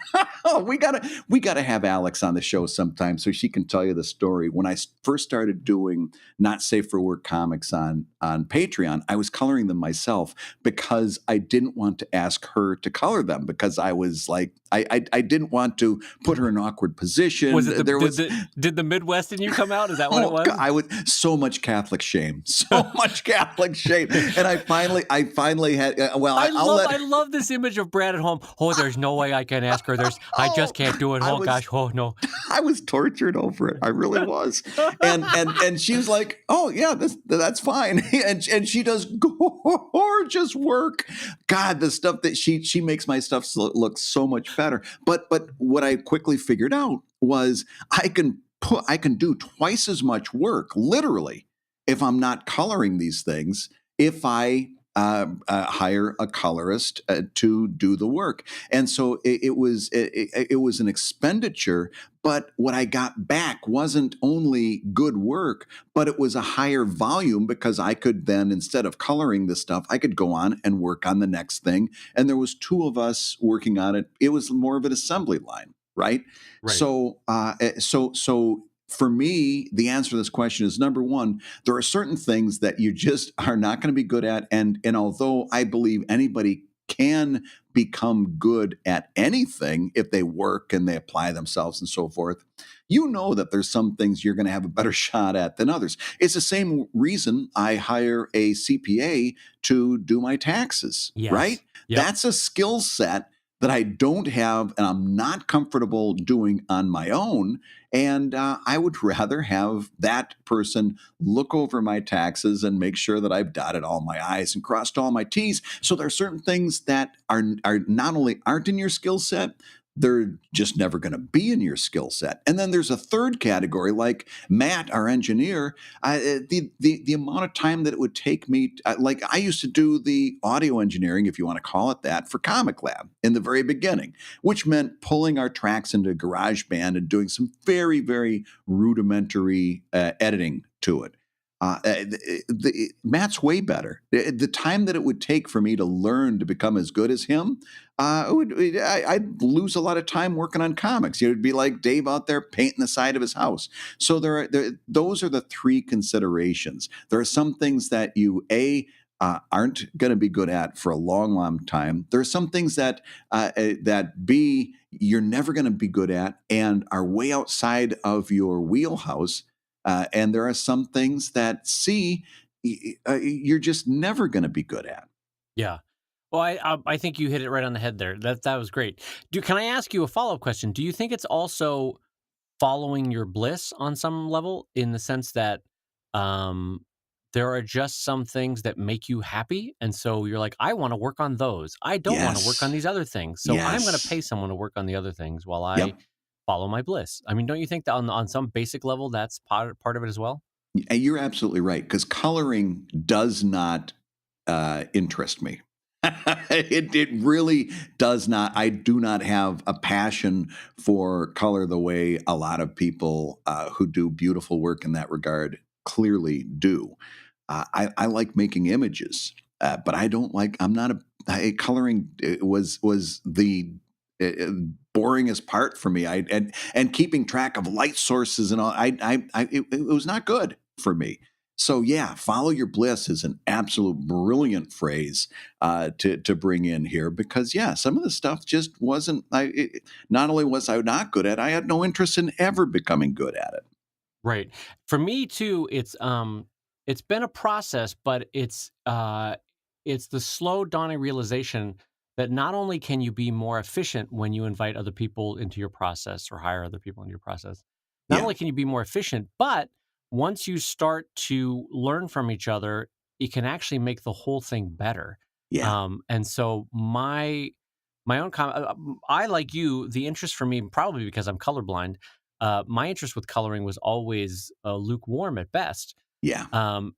we gotta have Alex on the show sometime so she can tell you the story. When I first started doing Not Safe for Work comics on Patreon, I was coloring them myself because I didn't want to ask her to color them because I was like I didn't want to put her in an awkward position. Was it did the Midwest in you come out? Is that what it was? God, I would so much Catholic shame, so much Catholic shame, and I finally had. Well, I love this image of Brad at home. Oh, there's no way I can ask her. I just can't do it. Oh gosh. Oh no. I was tortured over it. I really was. And she was like, "Oh yeah, that's fine." And she does gorgeous work. God, the stuff that she makes my stuff look so much better. But what I quickly figured out was I can do twice as much work, literally, if I'm not coloring these things, if I hire a colorist to do the work. And so it was an expenditure, but what I got back wasn't only good work, but it was a higher volume because I could then, instead of coloring the stuff, I could go on and work on the next thing. And there was two of us working on it. It was more of an assembly line, right? Right. So for me, the answer to this question is number one, there are certain things that you just are not going to be good at. And although I believe anybody can become good at anything if they work and they apply themselves and so forth, you know that there's some things you're going to have a better shot at than others. It's the same reason I hire a CPA to do my taxes, right? Yes. Yep. That's a skill set that I don't have and I'm not comfortable doing on my own. And I would rather have that person look over my taxes and make sure that I've dotted all my I's and crossed all my T's. So there are certain things that are not only aren't in your skill set, they're just never going to be in your skill set. And then there's a third category, like Matt, our engineer. The amount of time that it would take me, like I used to do the audio engineering, if you want to call it that, for ComicLab in the very beginning, which meant pulling our tracks into GarageBand and doing some very, very rudimentary editing to it. Matt's way better. The time that it would take for me to learn to become as good as him, I'd lose a lot of time working on comics. It would be like Dave out there painting the side of his house. So those are the three considerations. There are some things that you aren't going to be good at for a long, long time. There are some things that B, you're never going to be good at and are way outside of your wheelhouse. And there are some things that C, you're just never going to be good at. Yeah. Well, I think you hit it right on the head there. That was great. Can I ask you a follow-up question? Do you think it's also following your bliss on some level, in the sense that there are just some things that make you happy. And so you're like, I want to work on those. I don't want to work on Yes. these other things. So I'm going to Yes. pay someone to work on the other things while I Yep. follow my bliss. I mean, don't you think that on some basic level, that's part of it as well? You're absolutely right, because coloring does not interest me. It really does not. I do not have a passion for color the way a lot of people who do beautiful work in that regard clearly do. I like making images, but I don't like. I'm not coloring. Was the uh, boringest part for me. And keeping track of light sources and all. It was not good for me. So yeah, follow your bliss is an absolute brilliant phrase to bring in here, because yeah, some of the stuff just wasn't. Not only was I not good at it, I had no interest in ever becoming good at it. Right. For me too, it's been a process, but it's the slow dawning realization that not only can you be more efficient when you invite other people into your process or hire other people into your process, not Yeah, only can you be more efficient, but once you start to learn from each other, it can actually make the whole thing better. yeah, And so my own I, like you, the interest for me, probably because I'm colorblind, my interest with coloring was always lukewarm at best. yeah.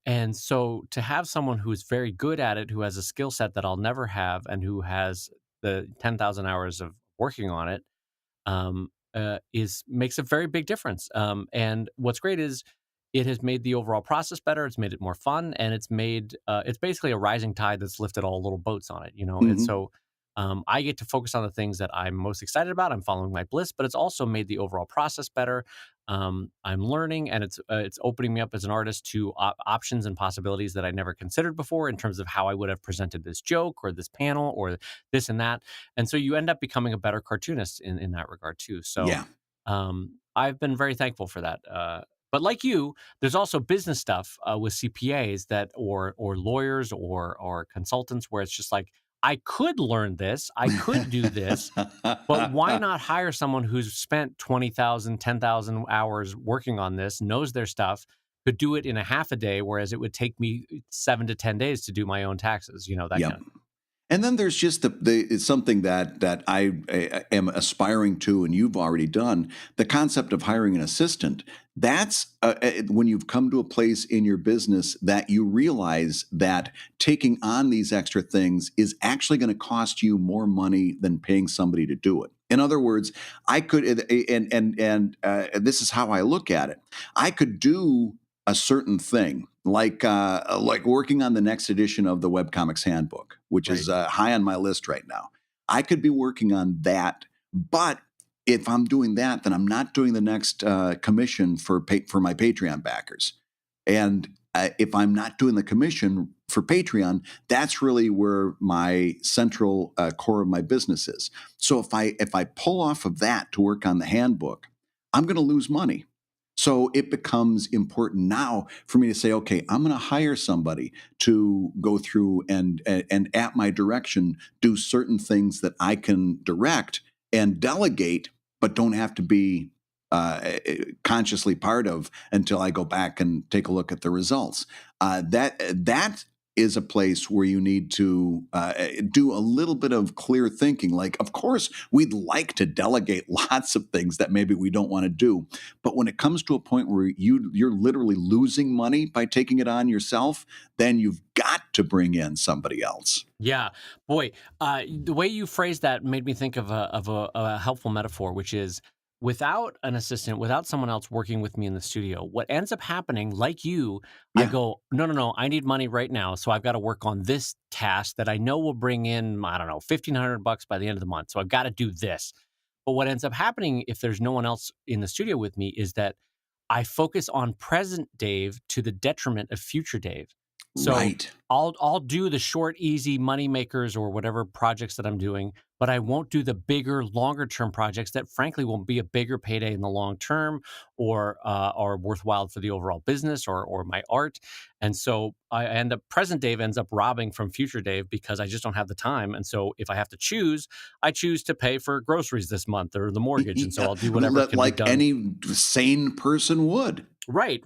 And so to have someone who's very good at it, who has a skill set that I'll never have, and who has the 10,000 hours of working on it, is makes a very big difference. And what's great is it has made the overall process better. It's made it more fun, and it's basically a rising tide that's lifted all little boats on it, you know. And Hmm. so I get to focus on the things that I'm most excited about. I'm following my bliss, but it's also made the overall process better. I'm learning, and it's opening me up as an artist to options and possibilities that I never considered before in terms of how I would have presented this joke or this panel or this and that. And so you end up becoming a better cartoonist in that regard too. So Yeah. I've been very thankful for that. But like you, there's also business stuff with CPAs that or lawyers or consultants where it's just like, I could learn this, I could do this, but why not hire someone who's spent 20,000, 10,000 hours working on this, knows their stuff, could do it in a half a day, whereas it would take me 7 to 10 days to do my own taxes, that Yep. kind of. And then there's just it's something that I am aspiring to, and you've already done, the concept of hiring an assistant. That's when you've come to a place in your business that you realize that taking on these extra things is actually going to cost you more money than paying somebody to do it. In other words, I could, and this is how I look at it. I could do a certain thing, like working on the next edition of the webcomics handbook, which Right. is high on my list right now. I could be working on that, but if I'm doing that, then I'm not doing the next commission for my Patreon backers. And if I'm not doing the commission for Patreon, that's really where my central core of my business is. So if I pull off of that to work on the handbook, I'm going to lose money. So it becomes important now for me to say, okay, I'm going to hire somebody to go through and at my direction do certain things that I can direct and delegate, but don't have to be consciously part of until I go back and take a look at the results. That is a place where you need to do a little bit of clear thinking. Like, of course, we'd like to delegate lots of things that maybe we don't want to do, but when it comes to a point where you're literally losing money by taking it on yourself, then you've got to bring in somebody else. Yeah, boy, the way you phrased that made me think of a helpful metaphor, which is without an assistant, without someone else working with me in the studio, what ends up happening, like you, I Yeah, go, no, no, no, I need money right now, so I've got to work on this task that I know will bring in, I don't know, $1,500 by the end of the month. So I've got to do this. But what ends up happening if there's no one else in the studio with me is that I focus on present Dave to the detriment of future Dave. So right. I'll do the short, easy money makers or whatever projects that I'm doing, but I won't do the bigger, longer term projects that frankly won't be a bigger payday in the long term or are worthwhile for the overall business or my art. And so I end up, present Dave ends up robbing from future Dave because I just don't have the time. And so if I have to choose, I choose to pay for groceries this month or the mortgage. And so I'll do whatever can be done. Like any sane person would. Right.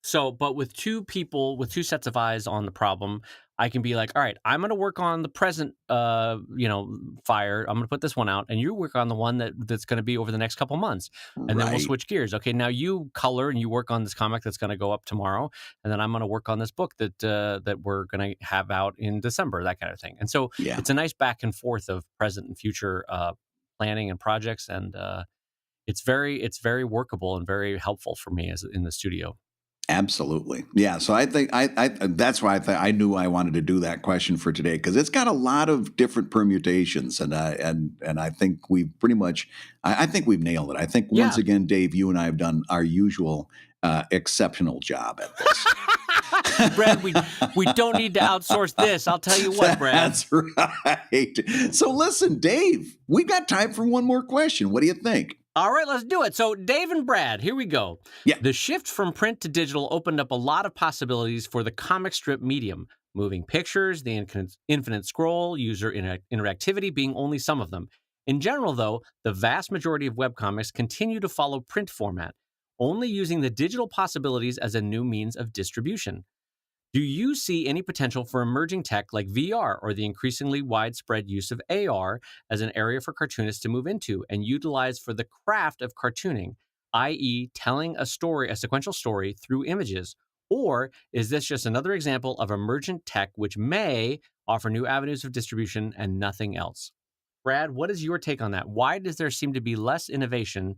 So, but with two people, with two sets of eyes on the problem, I can be like, all right, I'm going to work on the present, fire. I'm going to put this one out, and you work on the one that's going to be over the next couple months, and then we'll switch gears. Okay, now you color and you work on this comic that's going to go up tomorrow, and then I'm going to work on this book that we're going to have out in December, that kind of thing. And so it's a nice back and forth of present and future planning and projects, and it's very workable and very helpful for me as in the studio. Absolutely. Yeah. So I think I that's why I knew I wanted to do that question for today, because it's got a lot of different permutations, and I think we've pretty much I think we've nailed it. I think once again, Dave, you and I have done our usual exceptional job at this. Brad, we don't need to outsource this. I'll tell you what, Brad. That's right. So listen, Dave, we got time for one more question. What do you think? All right, let's do it. So Dave and Brad, here we go. Yeah. The shift from print to digital opened up a lot of possibilities for the comic strip medium. Moving pictures, the infinite scroll, user interactivity being only some of them. In general, though, the vast majority of webcomics continue to follow print format, only using the digital possibilities as a new means of distribution. Do you see any potential for emerging tech like VR or the increasingly widespread use of AR as an area for cartoonists to move into and utilize for the craft of cartooning, i.e. telling a sequential story through images? Or is this just another example of emergent tech which may offer new avenues of distribution and nothing else? Brad, what is your take on that? Why does there seem to be less innovation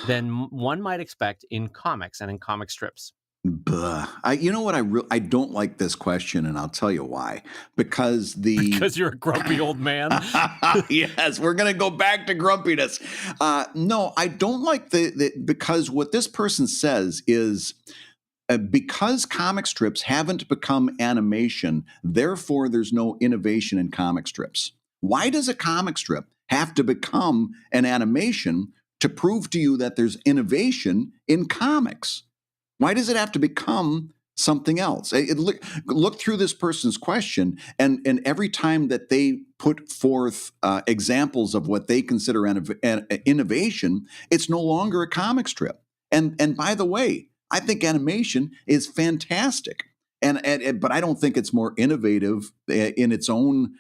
than one might expect in comics and in comic strips? You know what? I don't like this question, and I'll tell you why. Because you're a grumpy old man. Yes, we're going to go back to grumpiness. No, I don't like because what this person says is because comic strips haven't become animation, therefore there's no innovation in comic strips. Why does a comic strip have to become an animation to prove to you that there's innovation in comics? Why does it have to become something else? Look through this person's question, and every time that they put forth examples of what they consider innovation, it's no longer a comic strip. And by the way, I think animation is fantastic, but I don't think it's more innovative in its own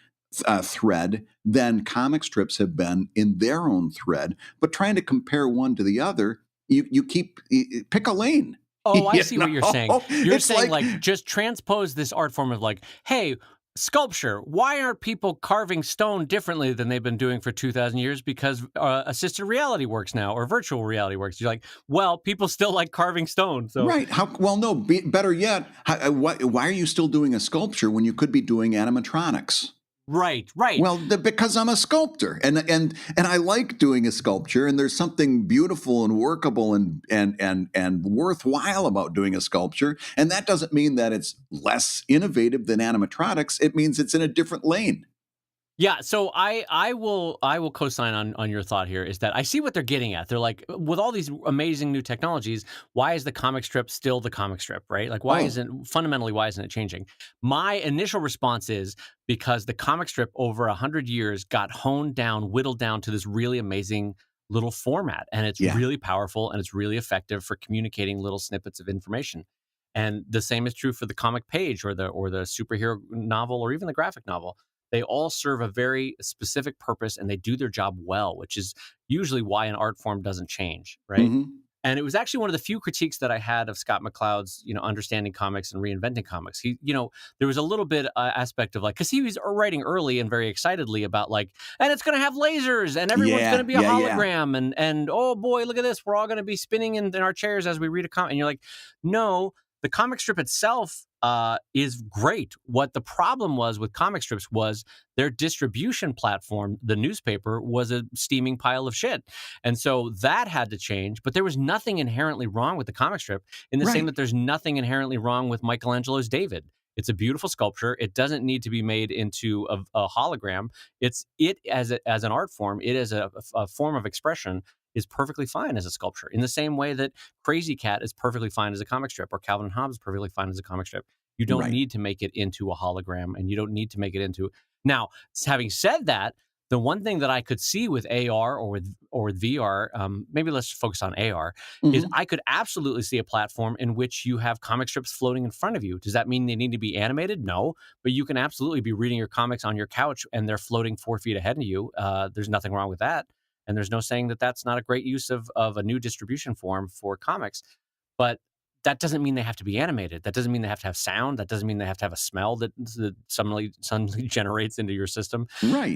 thread than comic strips have been in their own thread. But trying to compare one to the other, you pick a lane. Oh, I see what you're saying. You're saying like just transpose this art form of like, hey, sculpture. Why aren't people carving stone differently than they've been doing for 2,000 years? Because assisted reality works now, or virtual reality works. You're like, well, people still like carving stone. So right. Better yet, why are you still doing a sculpture when you could be doing animatronics? Right. Well, because I'm a sculptor, and I like doing a sculpture, and there's something beautiful and workable and worthwhile about doing a sculpture, and that doesn't mean that it's less innovative than animatronics. It means it's in a different lane. Yeah, so I will co-sign on your thought here, is that I see what they're getting at. They're like, with all these amazing new technologies, why is the comic strip still the comic strip, right? Like, why isn't it changing? My initial response is because the comic strip over 100 years got whittled down to this really amazing little format, and it's really powerful and it's really effective for communicating little snippets of information. And the same is true for the comic page or the superhero novel or even the graphic novel. They all serve a very specific purpose and they do their job well, which is usually why an art form doesn't change, right? Mm-hmm. And it was actually one of the few critiques that I had of Scott McCloud's, understanding comics and reinventing comics. He, there was a little bit aspect of like, because he was writing early and very excitedly about like, and it's going to have lasers and everyone's going to be a hologram and oh boy, look at this, we're all going to be spinning in our chairs as we read a comic. And you're like, no, the comic strip itself is great. What the problem was with comic strips was their distribution platform, the newspaper, was a steaming pile of shit. And so that had to change. But there was nothing inherently wrong with the comic strip in the same that there's nothing inherently wrong with Michelangelo's David. It's a beautiful sculpture. It doesn't need to be made into a hologram. It as an art form, it as a form of expression is perfectly fine as a sculpture. In the same way that Crazy Cat is perfectly fine as a comic strip, or Calvin and Hobbes is perfectly fine as a comic strip. You don't need to make it into a hologram, and you don't need to make it into. Now, having said that, the one thing that I could see with AR or with VR, maybe let's focus on AR, is I could absolutely see a platform in which you have comic strips floating in front of you. Does that mean they need to be animated? No, but you can absolutely be reading your comics on your couch and they're floating 4 feet ahead of you. There's nothing wrong with that. And there's no saying that that's not a great use of a new distribution form for comics. But that doesn't mean they have to be animated. That doesn't mean they have to have sound. That doesn't mean they have to have a smell that suddenly generates into your system. Right.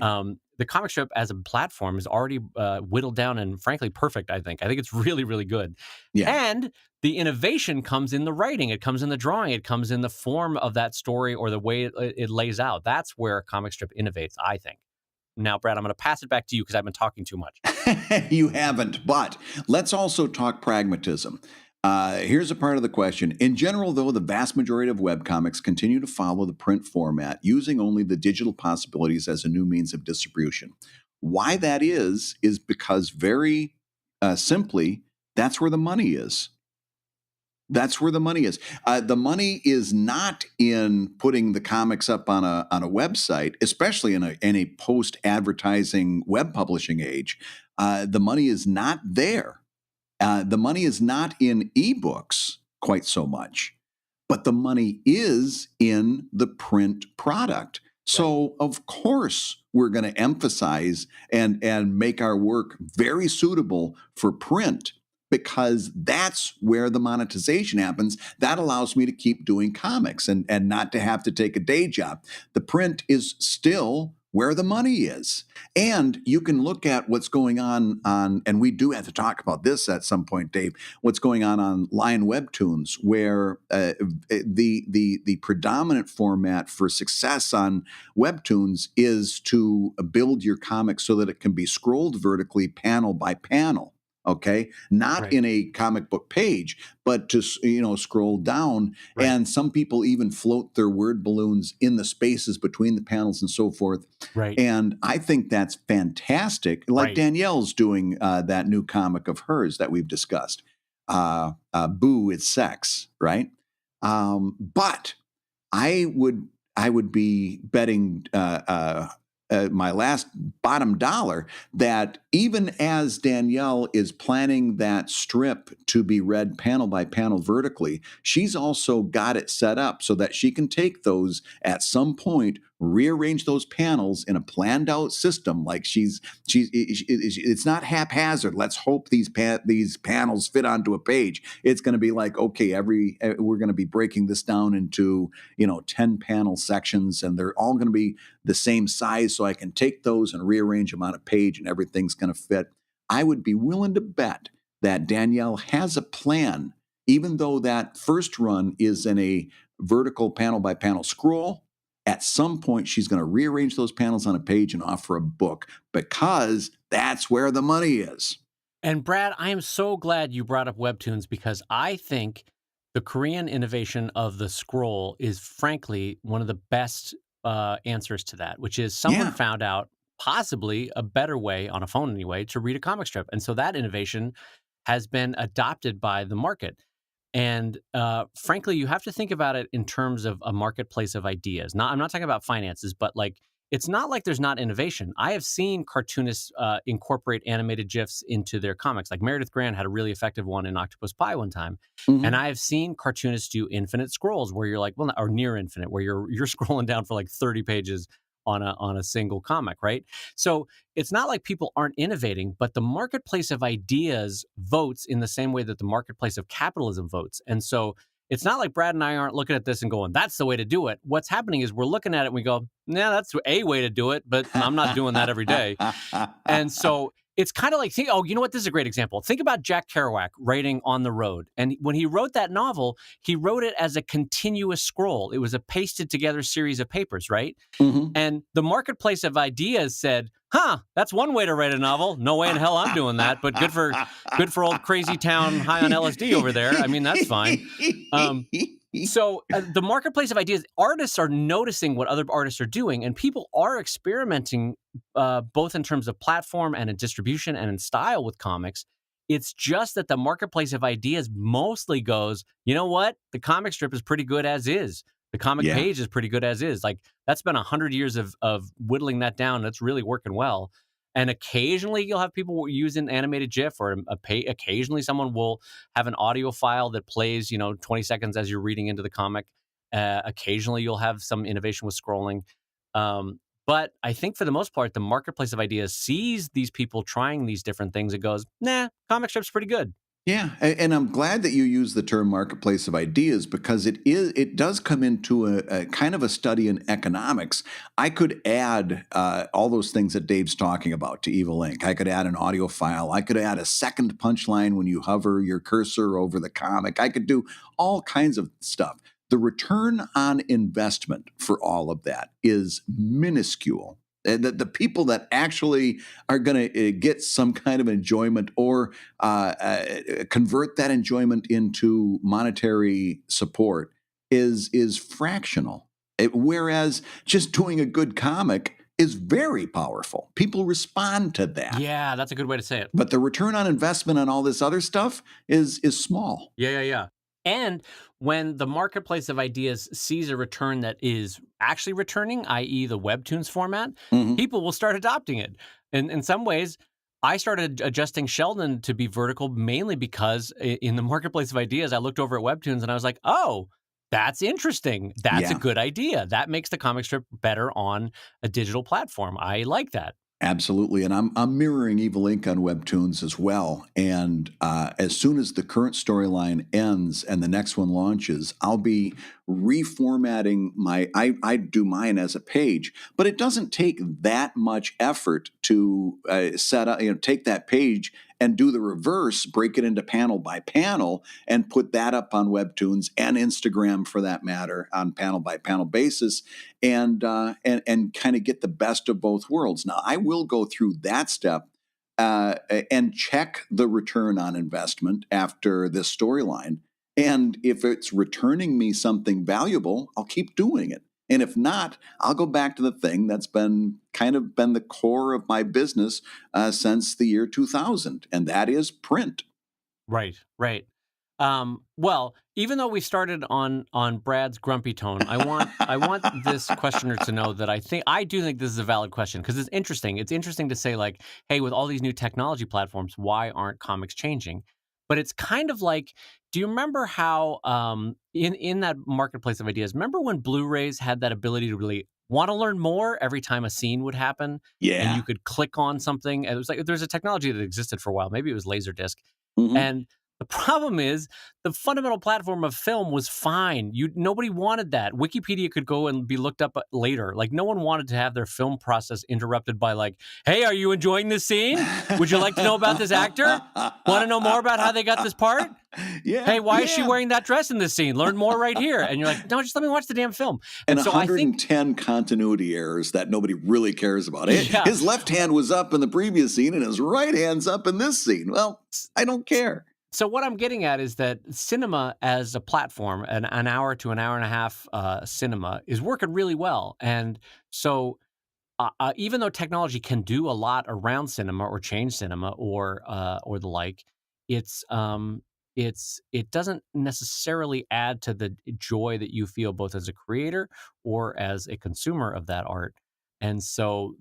The comic strip as a platform is already whittled down and frankly perfect, I think. I think it's really, really good. Yeah. And the innovation comes in the writing. It comes in the drawing. It comes in the form of that story or the way it lays out. That's where a comic strip innovates, I think. Now, Brad, I'm going to pass it back to you because I've been talking too much. You haven't, but let's also talk pragmatism. Here's a part of the question. In general, though, the vast majority of webcomics continue to follow the print format, using only the digital possibilities as a new means of distribution. Why that is because very simply, that's where the money is. That's where the money is. The money is not in putting the comics up on a website, especially in a post-advertising web publishing age. The money is not there. The money is not in ebooks quite so much, but the money is in the print product. So, of course, we're going to emphasize and make our work very suitable for print, because that's where the monetization happens. That allows me to keep doing comics and not to have to take a day job. The print is still where the money is. And you can look at what's going on, and we do have to talk about this at some point, Dave, what's going on Lion Webtoons, where the predominant format for success on Webtoons is to build your comic so that it can be scrolled vertically panel by panel. Okay, not in a comic book page, but to scroll down. Right. And some people even float their word balloons in the spaces between the panels and so forth. Right. And I think that's fantastic. Like Danielle's doing that new comic of hers that we've discussed. Boo, It's Sex, right? But I would be betting my last bottom dollar that even as Danielle is planning that strip to be read panel by panel vertically, she's also got it set up so that she can take those at some point, rearrange those panels in a planned out system. Like it's not haphazard. Let's hope these panels fit onto a page. It's going to be like, okay, we're going to be breaking this down into 10 panel sections, and they're all going to be the same size, so I can take those and rearrange them on a page and everything's going to fit. I would be willing to bet that Danielle has a plan, even though that first run is in a vertical panel by panel scroll. At some point, she's going to rearrange those panels on a page and offer a book, because that's where the money is. And Brad, I am so glad you brought up Webtoons, because I think the Korean innovation of the scroll is frankly one of the best answers to that, which is someone found out possibly a better way, on a phone anyway, to read a comic strip. And so that innovation has been adopted by the market. And frankly, you have to think about it in terms of a marketplace of ideas. I'm not talking about finances, but it's not like there's not innovation. I have seen cartoonists incorporate animated GIFs into their comics. Like Meredith Grant had a really effective one in Octopus Pie one time. Mm-hmm. And I have seen cartoonists do infinite scrolls where you're or near infinite, where you're scrolling down for 30 pages on a single comic, right? So it's not like people aren't innovating, but the marketplace of ideas votes in the same way that the marketplace of capitalism votes. And so it's not like Brad and I aren't looking at this and going, that's the way to do it. What's happening is we're looking at it and we go, nah, that's a way to do it, but I'm not doing that every day. And so it's kind of like, you know what? This is a great example. Think about Jack Kerouac writing On the Road. And when he wrote that novel, he wrote it as a continuous scroll. It was a pasted together series of papers, right? Mm-hmm. And the marketplace of ideas said, that's one way to write a novel. No way in hell I'm doing that, but good for old crazy town high on LSD over there. I mean, that's fine. So the marketplace of ideas, artists are noticing what other artists are doing, and people are experimenting both in terms of platform and in distribution and in style with comics. It's just that the marketplace of ideas mostly goes, you know what? The comic strip is pretty good as is. The comic page is pretty good as is. Like, that's been 100 years of whittling that down. That's really working well. And occasionally you'll have people using animated GIF, or occasionally someone will have an audio file that plays, 20 seconds as you're reading into the comic. Occasionally you'll have some innovation with scrolling. But I think for the most part, the marketplace of ideas sees these people trying these different things and goes, nah, comic strip's pretty good. Yeah, and I'm glad that you use the term marketplace of ideas, because it does come into a kind of a study in economics. I could add all those things that Dave's talking about to Evil Ink. I could add an audio file. I could add a second punchline when you hover your cursor over the comic. I could do all kinds of stuff. The return on investment for all of that is minuscule. The people that actually are going to get some kind of enjoyment or convert that enjoyment into monetary support is fractional. Whereas just doing a good comic is very powerful. People respond to that. Yeah, that's a good way to say it. But the return on investment on all this other stuff is small. Yeah. And when the marketplace of ideas sees a return that is actually returning, i.e. the Webtoons format, people will start adopting it. And in some ways, I started adjusting Sheldon to be vertical mainly because in the marketplace of ideas, I looked over at Webtoons and I was like, oh, that's interesting. That's a good idea. That makes the comic strip better on a digital platform. I like that. Absolutely. And I'm mirroring Evil Ink on Webtoons as well. And as soon as the current storyline ends and the next one launches, I'll be reformatting I do mine as a page, but it doesn't take that much effort to set up, take that page and do the reverse, break it into panel by panel, and put that up on Webtoons and Instagram, for that matter, on panel by panel basis, and kind of get the best of both worlds. Now, I will go through that step and check the return on investment after this storyline, and if it's returning me something valuable, I'll keep doing it. And if not, I'll go back to the thing that's been the core of my business since the year 2000, and that is print. Right. Well, even though we started on Brad's grumpy tone, I want this questioner to know that I do think this is a valid question, because it's interesting. It's interesting to say, like, hey, with all these new technology platforms, why aren't comics changing? But it's kind of like, do you remember how in that marketplace of ideas, remember when Blu-rays had that ability to really want to learn more every time a scene would happen? Yeah. And you could click on something. And it was like, there's a technology that existed for a while. Maybe it was Laserdisc. And the problem is the fundamental platform of film was fine. Nobody wanted that. Wikipedia could go and be looked up later. Like, no one wanted to have their film process interrupted by, like, hey, are you enjoying this scene? Would you like to know about this actor? Want to know more about how they got this part? Yeah. Hey, why is she wearing that dress in this scene? Learn more right here. And you're like, no, just let me watch the damn film. And so 110 continuity errors that nobody really cares about. His left hand was up in the previous scene and his right hand's up in this scene. Well, I don't care. So what I'm getting at is that cinema as a platform, an hour to an hour and a half cinema, is working really well. And so even though technology can do a lot around cinema or change cinema or the like, it doesn't necessarily add to the joy that you feel both as a creator or as a consumer of that art. And so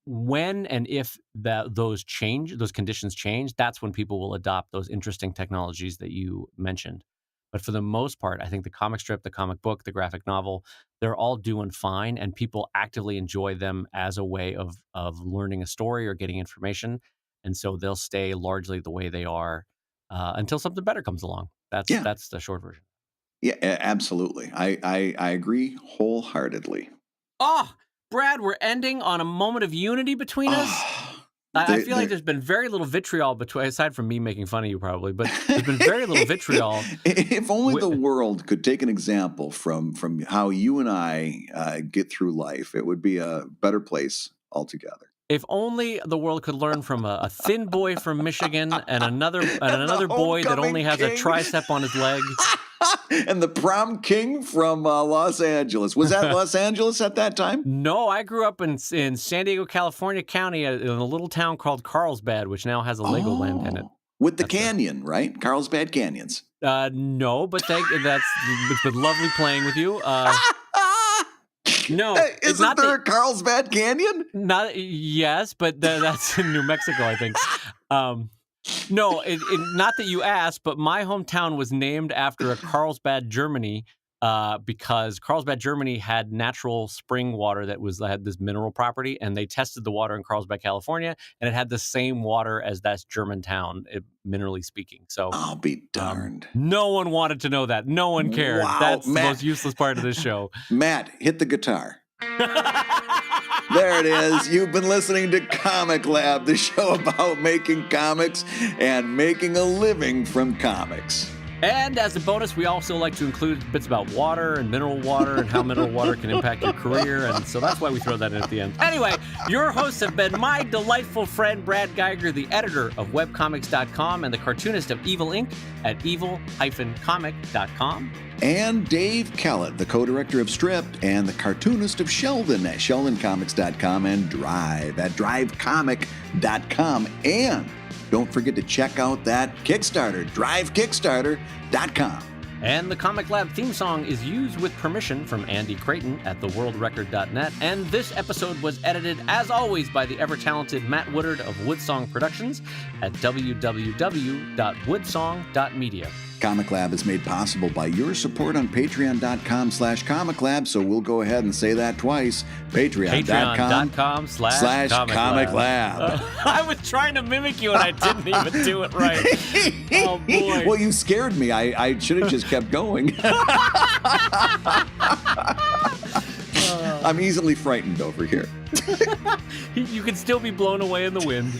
when and if those conditions change, that's when people will adopt those interesting technologies that you mentioned. But for the most part, I think the comic strip, the comic book, the graphic novel, they're all doing fine, and people actively enjoy them as a way of learning a story or getting information. And so they'll stay largely the way they are until something better comes along. That's the short version. Yeah, absolutely. I agree wholeheartedly. Oh, Brad, we're ending on a moment of unity between us. I feel like there's been very little vitriol aside from me making fun of you probably, but there's been very little vitriol. If only the world could take an example from how you and I get through life, it would be a better place altogether. If only the world could learn from a thin boy from Michigan and another boy that only has a tricep on his leg. And the Prom King from Los Angeles. Was that Los Angeles at that time? No, I grew up in San Diego, California County, in a little town called Carlsbad, which now has a Legoland in it. With the canyon, right? Carlsbad Canyons. No, but it's been lovely playing with you. No, isn't there a Carlsbad Canyon? Yes, but that's in New Mexico, I think. No, not that you asked, but my hometown was named after a Carlsbad, Germany, because Carlsbad, Germany had natural spring water that had this mineral property, and they tested the water in Carlsbad, California, and it had the same water as that German town, minerally speaking. So I'll be darned. No one wanted to know that. No one cared. Wow, That's Matt. the most useless part of this show. Matt, hit the guitar. There it is. You've been listening to ComicLab, the show about making comics and making a living from comics. And as a bonus, we also like to include bits about water and mineral water and how mineral water can impact your career. And so that's why we throw that in at the end. Anyway, your hosts have been my delightful friend, Brad Geiger, the editor of webcomics.com and the cartoonist of Evil Inc. at evil-comic.com. And Dave Kellett, the co-director of Stripped and the cartoonist of Sheldon at sheldoncomics.com and Drive at drivecomic.com. And don't forget to check out that Kickstarter, drivekickstarter.com. And the Comic Lab theme song is used with permission from Andy Creighton at theworldrecord.net. And this episode was edited, as always, by the ever-talented Matt Woodard of Woodsong Productions at www.woodsong.media. Comic Lab is made possible by your support on patreon.com/comiclab, so we'll go ahead and say that twice. Patreon.com/comiclab. I was trying to mimic you and I didn't even do it right. Oh, boy. Well, you scared me. I should have just kept going. I'm easily frightened over here. You can still be blown away in the wind.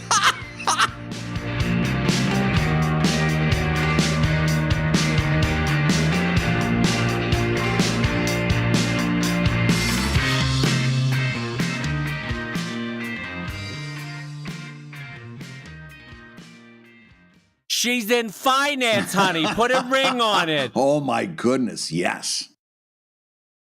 She's in finance, honey. Put a ring on it. Oh, my goodness, yes.